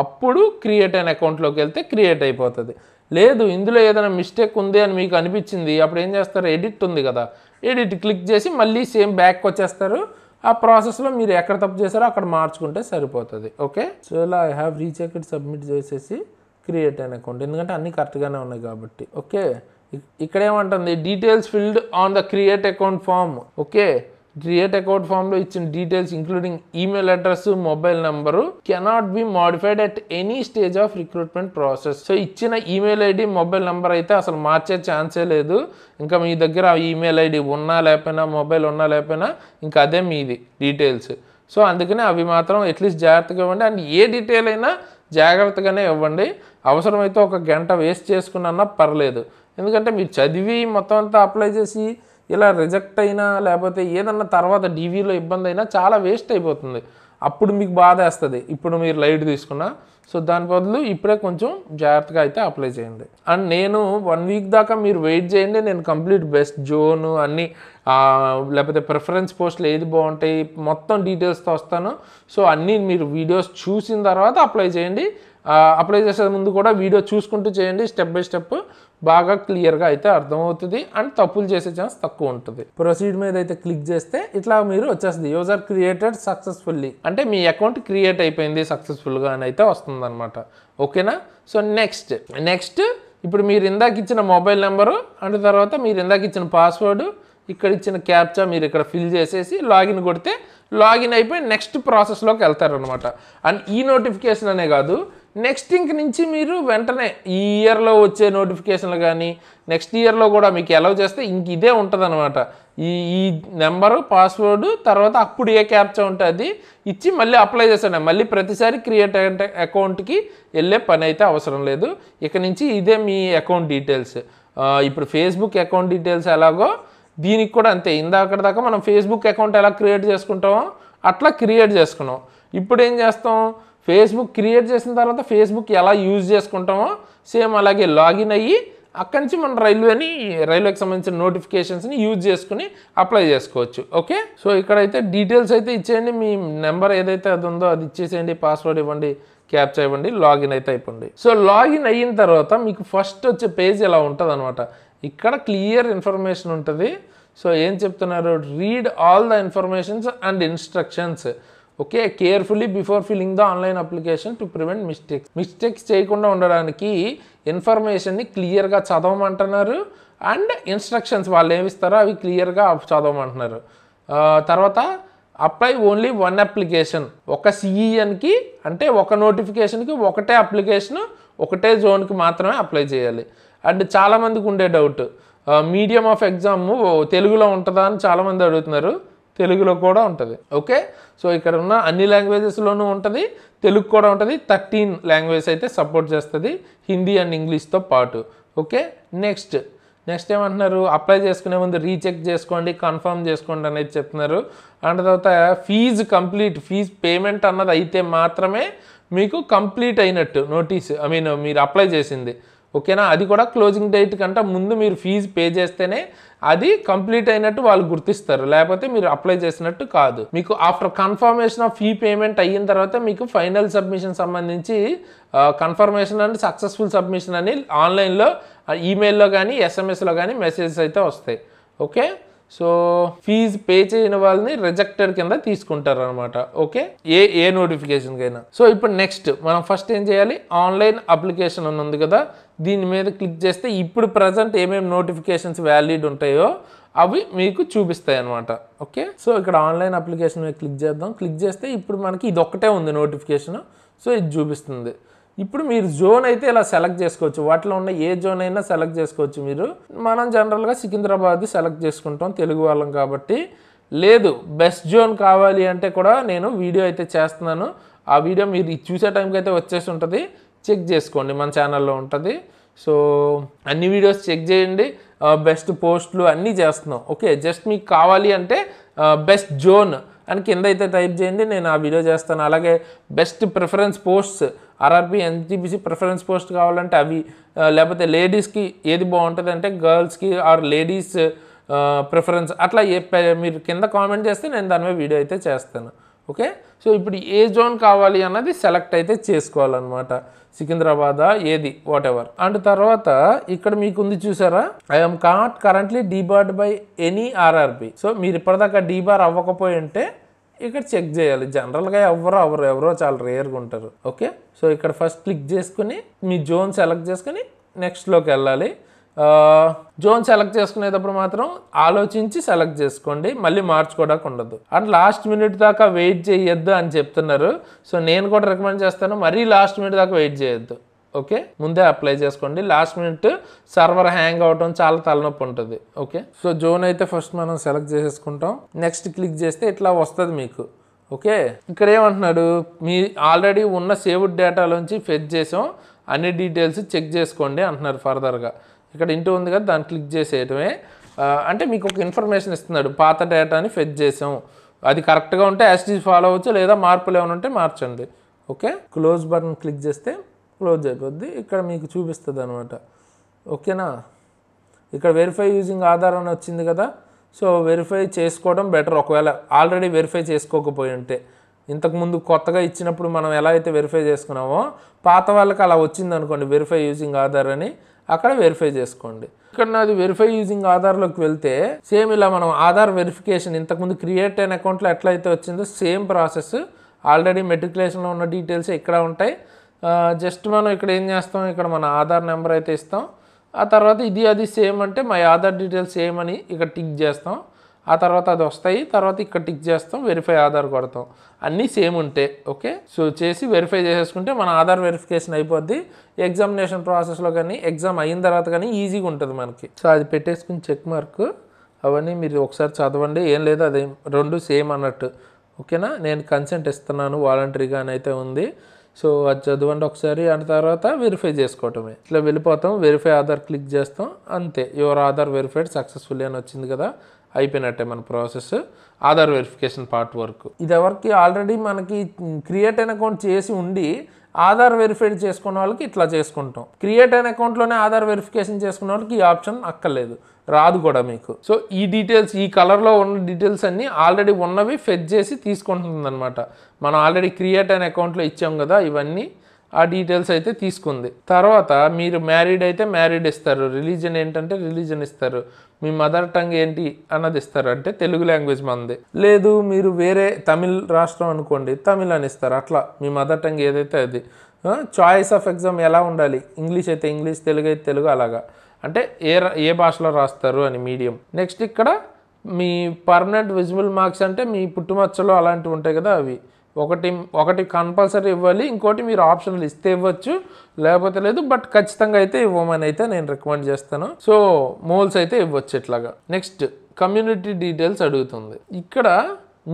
అప్పుడు క్రియేట్ అయిన అకౌంట్లోకి వెళ్తే క్రియేట్ అయిపోతుంది. లేదు ఇందులో ఏదైనా మిస్టేక్ ఉంది అని మీకు అనిపించింది, అప్పుడు ఏం చేస్తారు, ఎడిట్ ఉంది కదా, ఎడిట్ క్లిక్ చేసి మళ్ళీ సేమ్ బ్యాక్ వచ్చేస్తారు. ఆ ప్రాసెస్లో మీరు ఎక్కడ తప్పు చేశారో అక్కడ మార్చుకుంటే సరిపోతుంది. ఓకే, సో ఇలా ఐ హ్యావ్ రీచెక్డ్ సబ్మిట్ చేసేసి క్రియేట్ అయిన అకౌంట్, ఎందుకంటే అన్నీ కరెక్ట్గానే ఉన్నాయి కాబట్టి. ఓకే, ఇక్కడ ఏమంటుంది, details filled on the create account form. Okay, create account ఫామ్లో ఇచ్చిన details including email address, mobile number cannot be modified at any stage of recruitment process. So ఇచ్చిన ఈమెయిల్ ఐడి, మొబైల్ నెంబర్ అయితే అసలు మార్చే ఛాన్సే లేదు. ఇంకా మీ దగ్గర ఈమెయిల్ ఐడి ఉన్నా లేకపోయినా, మొబైల్ ఉన్నా లేకపోయినా ఇంకా అదే మీది డీటెయిల్స్. సో అందుకనే అవి మాత్రం అట్లీస్ట్ జాగ్రత్తగా ఇవ్వండి. అండ్ ఏ డీటెయిల్ అయినా జాగ్రత్తగానే ఇవ్వండి. అవసరమైతే ఒక గంట వేస్ట్ చేసుకున్నా పర్లేదు, ఎందుకంటే మీరు చదివి మొత్తం అంతా అప్లై చేసి ఇలా రిజెక్ట్ అయినా లేకపోతే ఏదన్నా తర్వాత డీవీలో ఇబ్బంది అయినా చాలా వేస్ట్ అయిపోతుంది. అప్పుడు మీకు బాధ వేస్తుంది ఇప్పుడు మీరు లైట్ తీసుకున్నా. సో దాని బదులు ఇప్పుడే కొంచెం జాగ్రత్తగా అయితే అప్లై చేయండి. అండ్ నేను 1 వీక్ దాకా మీరు వెయిట్ చేయండి, నేను కంప్లీట్ బెస్ట్ జోను అన్నీ లేకపోతే ప్రిఫరెన్స్ పోస్టులు ఏది బాగుంటాయి మొత్తం డీటెయిల్స్తో వస్తాను. సో అన్నీ మీరు వీడియోస్ చూసిన తర్వాత అప్లై చేయండి. అప్లై చేసే ముందు కూడా వీడియో చూసుకుంటూ చేయండి, స్టెప్ బై స్టెప్ బాగా క్లియర్గా అయితే అర్థమవుతుంది అండ్ తప్పులు చేసే ఛాన్స్ తక్కువ ఉంటుంది. ప్రొసీడ్ మీద అయితే క్లిక్ చేస్తే ఇట్లా మీరు వచ్చేస్తుంది, యూజర్ క్రియేటెడ్ సక్సెస్ఫుల్లీ, అంటే మీ అకౌంట్ క్రియేట్ అయిపోయింది సక్సెస్ఫుల్గా అని అయితే వస్తుంది అనమాట. ఓకేనా, సో నెక్స్ట్ ఇప్పుడు మీరు ఇందాక ఇచ్చిన మొబైల్ నెంబరు అండ్ తర్వాత మీరు ఇందాక ఇచ్చిన పాస్వర్డ్, ఇక్కడ ఇచ్చిన క్యాప్చా మీరు ఇక్కడ ఫిల్ చేసేసి లాగిన్ కొడితే లాగిన్ అయిపోయి నెక్స్ట్ ప్రాసెస్లోకి వెళ్తారనమాట. అండ్ ఈ నోటిఫికేషన్ అనే కాదు, నెక్స్ట్ ఇంక నుంచి మీరు వెంటనే ఈ ఇయర్లో వచ్చే నోటిఫికేషన్లు కానీ నెక్స్ట్ ఇయర్లో కూడా మీకు అలౌ చేస్తే ఇంక ఇదే ఉంటుంది అనమాట. ఈ నెంబరు, పాస్వర్డ్, తర్వాత అప్పుడు ఏ క్యాప్చా ఉంటే అది ఇచ్చి మళ్ళీ అప్లై చేస్తాను. మళ్ళీ ప్రతిసారి క్రియేట్ అకౌంట్కి వెళ్ళే పని అయితే అవసరం లేదు. ఇక నుంచి ఇదే మీ అకౌంట్ డీటెయిల్స్. ఇప్పుడు ఫేస్బుక్ అకౌంట్ డీటెయిల్స్ ఎలాగో దీనికి కూడా అంతే. ఇందాక దాకా మనం ఫేస్బుక్ అకౌంట్ ఎలా క్రియేట్ చేసుకుంటామో అట్లా క్రియేట్ చేసుకున్నాం. ఇప్పుడు ఏం చేస్తాం, ఫేస్బుక్ క్రియేట్ చేసిన తర్వాత ఫేస్బుక్ ఎలా యూజ్ చేసుకుంటామో సేమ్ అలాగే లాగిన్ అయ్యి అక్కడి నుంచి మనం రైల్వేకి సంబంధించిన నోటిఫికేషన్స్ని యూజ్ చేసుకుని అప్లై చేసుకోవచ్చు. ఓకే, సో ఇక్కడైతే డీటెయిల్స్ అయితే ఇచ్చేయండి, మీ నెంబర్ ఏదైతే అది ఉందో అది ఇచ్చేసేయండి, పాస్వర్డ్ ఇవ్వండి, క్యాప్చా ఇవ్వండి, లాగిన్ అయితే అయిపోండి. సో లాగిన్ అయిన తర్వాత మీకు ఫస్ట్ వచ్చే పేజ్ ఇలా ఉంటుంది అనమాట. ఇక్కడ క్లియర్ ఇన్ఫర్మేషన్ ఉంటుంది. సో ఏం చెప్తున్నారు, read all the informations and instructions. Okay, carefully before filling the online application to prevent mistakes చేయకుండా ఉండడానికి ఇన్ఫర్మేషన్ని క్లియర్గా చదవమంటున్నారు. అండ్ ఇన్స్ట్రక్షన్స్ వాళ్ళు ఏమిస్తారో అవి క్లియర్గా చదవమంటున్నారు. తర్వాత అప్లై ఓన్లీ వన్ అప్లికేషన్, ఒక సిఈఎన్కి అంటే ఒక నోటిఫికేషన్కి ఒకటే అప్లికేషన్ ఒకటే జోన్కి మాత్రమే అప్లై చేయాలి. అండ్ చాలామందికి ఉండే డౌట్, మీడియం ఆఫ్ ఎగ్జామ్ తెలుగులో ఉంటుందా అని చాలామంది అడుగుతున్నారు. తెలుగులో కూడా ఉంటుంది. ఓకే, సో ఇక్కడ ఉన్న అన్ని లాంగ్వేజెస్లోనూ ఉంటుంది, తెలుగు కూడా ఉంటుంది. 13 లాంగ్వేజ్ అయితే సపోర్ట్ చేస్తుంది, హిందీ అండ్ ఇంగ్లీష్తో పాటు. ఓకే, నెక్స్ట్ ఏమంటున్నారు, అప్లై చేసుకునే ముందు రీచెక్ చేసుకోండి, కన్ఫర్మ్ చేసుకోండి అనేది చెప్తున్నారు. అండ్ తర్వాత ఫీజు పేమెంట్ అన్నది అయితే మాత్రమే మీకు కంప్లీట్ అయినట్టు నోటీస్, మీరు అప్లై చేసింది. ఓకేనా, అది కూడా క్లోజింగ్ డేట్ కంటే ముందు మీరు ఫీజు పే చేస్తేనే అది కంప్లీట్ అయినట్టు వాళ్ళు గుర్తిస్తారు, లేకపోతే మీరు అప్లై చేసినట్టు కాదు. మీకు after confirmation of fee payment అయిన తర్వాత మీకు ఫైనల్ సబ్మిషన్ సంబంధించి కన్ఫర్మేషన్ అండ్ సక్సెస్ఫుల్ సబ్మిషన్ అని ఆన్లైన్లో ఈమెయిల్లో కానీ ఎస్ఎంఎస్లో కానీ మెసేజెస్ అయితే వస్తాయి. ఓకే, సో ఫీజు పే చేయని వాళ్ళని రిజెక్టెడ్ కింద తీసుకుంటారు అనమాట. ఓకే, ఏ నోటిఫికేషన్కైనా. సో ఇప్పుడు నెక్స్ట్ మనం ఫస్ట్ ఏం చేయాలి, ఆన్లైన్ అప్లికేషన్ అని ఉంది కదా, దీని మీద క్లిక్ చేస్తే ఇప్పుడు ప్రజెంట్ ఏమేమి నోటిఫికేషన్స్ వ్యాలిడ్ ఉంటాయో అవి మీకు చూపిస్తాయి అనమాట. ఓకే, సో ఇక్కడ ఆన్లైన్ అప్లికేషన్ మీద క్లిక్ చేద్దాం. క్లిక్ చేస్తే ఇప్పుడు మనకి ఇది ఒక్కటే ఉంది నోటిఫికేషన్, సో ఇది చూపిస్తుంది. ఇప్పుడు మీరు జోన్ అయితే ఇలా సెలెక్ట్ చేసుకోవచ్చు, వాటిలో ఉన్న ఏ జోన్ అయినా సెలెక్ట్ చేసుకోవచ్చు మీరు. మనం జనరల్గా సికింద్రాబాద్ సెలెక్ట్ చేసుకుంటాం తెలుగు వాళ్ళం కాబట్టి. లేదు బెస్ట్ జోన్ కావాలి అంటే కూడా నేను వీడియో అయితే చేస్తున్నాను, ఆ వీడియో మీరు చూసే టైంకి అయితే వచ్చేసి ఉంటుంది, చెక్ చేసుకోండి, మన ఛానల్లో ఉంటుంది. సో అన్ని వీడియోస్ చెక్ చేయండి, బెస్ట్ పోస్టులు అన్నీ చేస్తున్నాం. ఓకే, జస్ట్ మీకు కావాలి అంటే బెస్ట్ జోన్ అని కింద అయితే టైప్ చేయండి, నేను ఆ వీడియో చేస్తాను. అలాగే best preference posts, RRB NTPC preference post కావాలంటే అవి, లేకపోతే లేడీస్కి ఏది బాగుంటుంది అంటే గర్ల్స్కి ఆర్ లేడీస్ ప్రిఫరెన్స్, అట్లా మీరు కింద కామెంట్ చేస్తే నేను దాని మీద వీడియో అయితే చేస్తాను. ఓకే, సో ఇప్పుడు ఏ జోన్ కావాలి అన్నది సెలెక్ట్ అయితే చేసుకోవాలన్నమాట, సికింద్రాబాదా ఏది వాట్ ఎవర్. అండ్ తర్వాత ఇక్కడ మీకు ఉంది చూసారా, I'm not currently debarred by any RRB. So మీరు ఇప్పటిదాకా డీబార్ అవ్వకపోయి ఉంటే ఇక్కడ చెక్ చేయాలి. జనరల్గా ఎవరో చాలా రేర్గా ఉంటారు. ఓకే, సో ఇక్కడ ఫస్ట్ క్లిక్ చేసుకుని మీ జోన్ సెలెక్ట్ చేసుకుని నెక్స్ట్లోకి వెళ్ళాలి. జోన్ సెలెక్ట్ చేసుకునేటప్పుడు మాత్రం ఆలోచించి సెలెక్ట్ చేసుకోండి, మళ్ళీ మార్చుకోవడానికి ఉండదు. అండ్ లాస్ట్ మినిట్ దాకా వెయిట్ చేయొద్దు అని చెప్తున్నారు. సో నేను కూడా రికమెండ్ చేస్తాను, మరీ లాస్ట్ మినిట్ దాకా వెయిట్ చేయొద్దు. ఓకే, ముందే అప్లై చేసుకోండి, లాస్ట్ మినిట్ సర్వర్ హ్యాంగ్ అవటం చాలా తలనొప్పి ఉంటుంది. ఓకే, సో జోన్ అయితే ఫస్ట్ మనం సెలెక్ట్ చేసేసుకుంటాం. నెక్స్ట్ క్లిక్ చేస్తే ఇట్లా వస్తుంది మీకు. ఓకే, ఇక్కడ ఏమంటున్నాడు, మీ ఆల్రెడీ ఉన్న సేవ్డ్ డేటాలోంచి ఫెచ్ చేసాం, అన్ని డీటెయిల్స్ చెక్ చేసుకోండి అంటున్నారు. ఫర్దర్గా ఇక్కడ ఇంటూ ఉంది కదా, దాన్ని క్లిక్ చేసేయటమే. అంటే మీకు ఒక ఇన్ఫర్మేషన్ ఇస్తున్నాడు, పాత డేటాని ఫెచ్ చేసాం, అది కరెక్ట్గా ఉంటే యాస్టీజ్ ఫాలో అవ్వచ్చు, లేదా మార్పులు ఏమైనా ఉంటే మార్చండి. ఓకే, క్లోజ్ బటన్ క్లిక్ చేస్తే క్లోజ్ అయిపోద్ది, ఇక్కడ మీకు చూపిస్తుంది అనమాట. ఓకేనా, ఇక్కడ వెరిఫై యూజింగ్ ఆధార్ అని వచ్చింది కదా, సో వెరిఫై చేసుకోవడం బెటర్. ఒకవేళ ఆల్రెడీ వెరిఫై చేసుకోకపోయి ఉంటే, ఇంతకుముందు కొత్తగా ఇచ్చినప్పుడు మనం ఎలా అయితే వెరిఫై చేసుకున్నామో పాత వాళ్ళకి అలా వచ్చింది అనుకోండి వెరిఫై యూజింగ్ ఆధార్ అని, అక్కడ వెరిఫై చేసుకోండి. ఇక్కడ నాది వెరిఫై యూజింగ్ ఆధార్లోకి వెళ్తే సేమ్ ఇలా మనం ఆధార్ వెరిఫికేషన్ ఇంతకుముందు క్రియేట్ అయిన అకౌంట్లో ఎట్లయితే వచ్చిందో సేమ్ ప్రాసెస్, ఆల్రెడీ మెట్రికులేషన్లో ఉన్న డీటెయిల్స్ ఇక్కడ ఉంటాయి. జస్ట్ మనం ఇక్కడ ఏం చేస్తాం, ఇక్కడ మన ఆధార్ నెంబర్ అయితే ఇస్తాం, ఆ తర్వాత ఇది అది సేమ్ అంటే మై ఆధార్ డీటెయిల్స్ సేమ్ అని ఇక్కడ టిక్ చేస్తాం, ఆ తర్వాత అది వస్తాయి, తర్వాత ఇక్కడ టిక్ చేస్తాం, వెరిఫై ఆధార్ కొడతాం, అన్నీ సేమ్ ఉంటే. ఓకే, సో చేసి వెరిఫై చేసేసుకుంటే మన ఆధార్ వెరిఫికేషన్ అయిపోద్ది. ఎగ్జామినేషన్ ప్రాసెస్లో కానీ ఎగ్జామ్ అయిన తర్వాత కానీ ఈజీగా ఉంటుంది మనకి. సో అది పెట్టేసుకుని చెక్ మార్క్ అవన్నీ మీరు ఒకసారి చదవండి, ఏం లేదు అది రెండు సేమ్ అన్నట్టు. ఓకేనా, నేను కన్సెంట్ ఇస్తున్నాను వాలంటరీగా అని అయితే ఉంది. సో అది చదవండి ఒకసారి, అండ్ తర్వాత వెరిఫై చేసుకోవటమే. ఇట్లా వెళ్ళిపోతాం, వెరిఫై ఆధార్ క్లిక్ చేస్తాం, అంతే. యువర్ ఆధార్ వెరిఫైడ్ సక్సెస్ఫుల్లీ అని వచ్చింది కదా, అయిపోయినట్టే మన ప్రాసెస్. ఆధార్ వెరిఫికేషన్ పార్ట్ వరకు ఇది ఎవరికి ఆల్రెడీ మనకి క్రియేట్ అయిన అకౌంట్ చేసి ఉండి ఆధార్ వెరిఫైడ్ చేసుకున్న వాళ్ళకి ఇట్లా చేసుకుంటాం. క్రియేట్ అయిన అకౌంట్లోనే ఆధార్ వెరిఫికేషన్ చేసుకున్న వాళ్ళకి ఈ ఆప్షన్ అక్కర్లేదు, రాదు కూడా మీకు. సో ఈ డీటెయిల్స్, ఈ కలర్లో ఉన్న డీటెయిల్స్ అన్నీ ఆల్రెడీ ఉన్నవి ఫెచ్ చేసి తీసుకుంటుంది అనమాట. మనం ఆల్రెడీ క్రియేట్ అయిన అకౌంట్లో ఇచ్చాం కదా, ఇవన్నీ ఆ డీటెయిల్స్ అయితే తీసుకుంది. తర్వాత మీరు మ్యారీడ్ అయితే మ్యారీడ్ ఇస్తారు, రిలీజన్ ఏంటంటే రిలీజన్ ఇస్తారు, మీ మదర్ టంగ్ ఏంటి అన్నది ఇస్తారు, అంటే తెలుగు లాంగ్వేజ్ మనది. లేదు మీరు వేరే తమిళ్ రాష్ట్రం అనుకోండి, తమిళ్ అని ఇస్తారు. అట్లా మీ మదర్ టంగ్ ఏదైతే అది. చాయిస్ ఆఫ్ ఎగ్జామ్ ఎలా ఉండాలి, ఇంగ్లీష్ అయితే ఇంగ్లీష్, తెలుగు అయితే తెలుగు, అలాగా అంటే ఏ భాషలో రాస్తారు అని మీడియం. నెక్స్ట్ ఇక్కడ మీ పర్మనెంట్ విజిబుల్ మార్క్స్ అంటే మీ పుట్టుమచ్చలు అలాంటివి ఉంటాయి కదా, అవి ఒకటి కంపల్సరీ ఇవ్వాలి. ఇంకోటి మీరు ఆప్షన్లు ఇస్తే ఇవ్వచ్చు, లేకపోతే లేదు. బట్ ఖచ్చితంగా అయితే ఇవ్వమని అయితే నేను రికమెండ్ చేస్తాను. సో మోల్స్ అయితే ఇవ్వచ్చు ఇట్లాగా. నెక్స్ట్ కమ్యూనిటీ డీటెయిల్స్ అడుగుతుంది. ఇక్కడ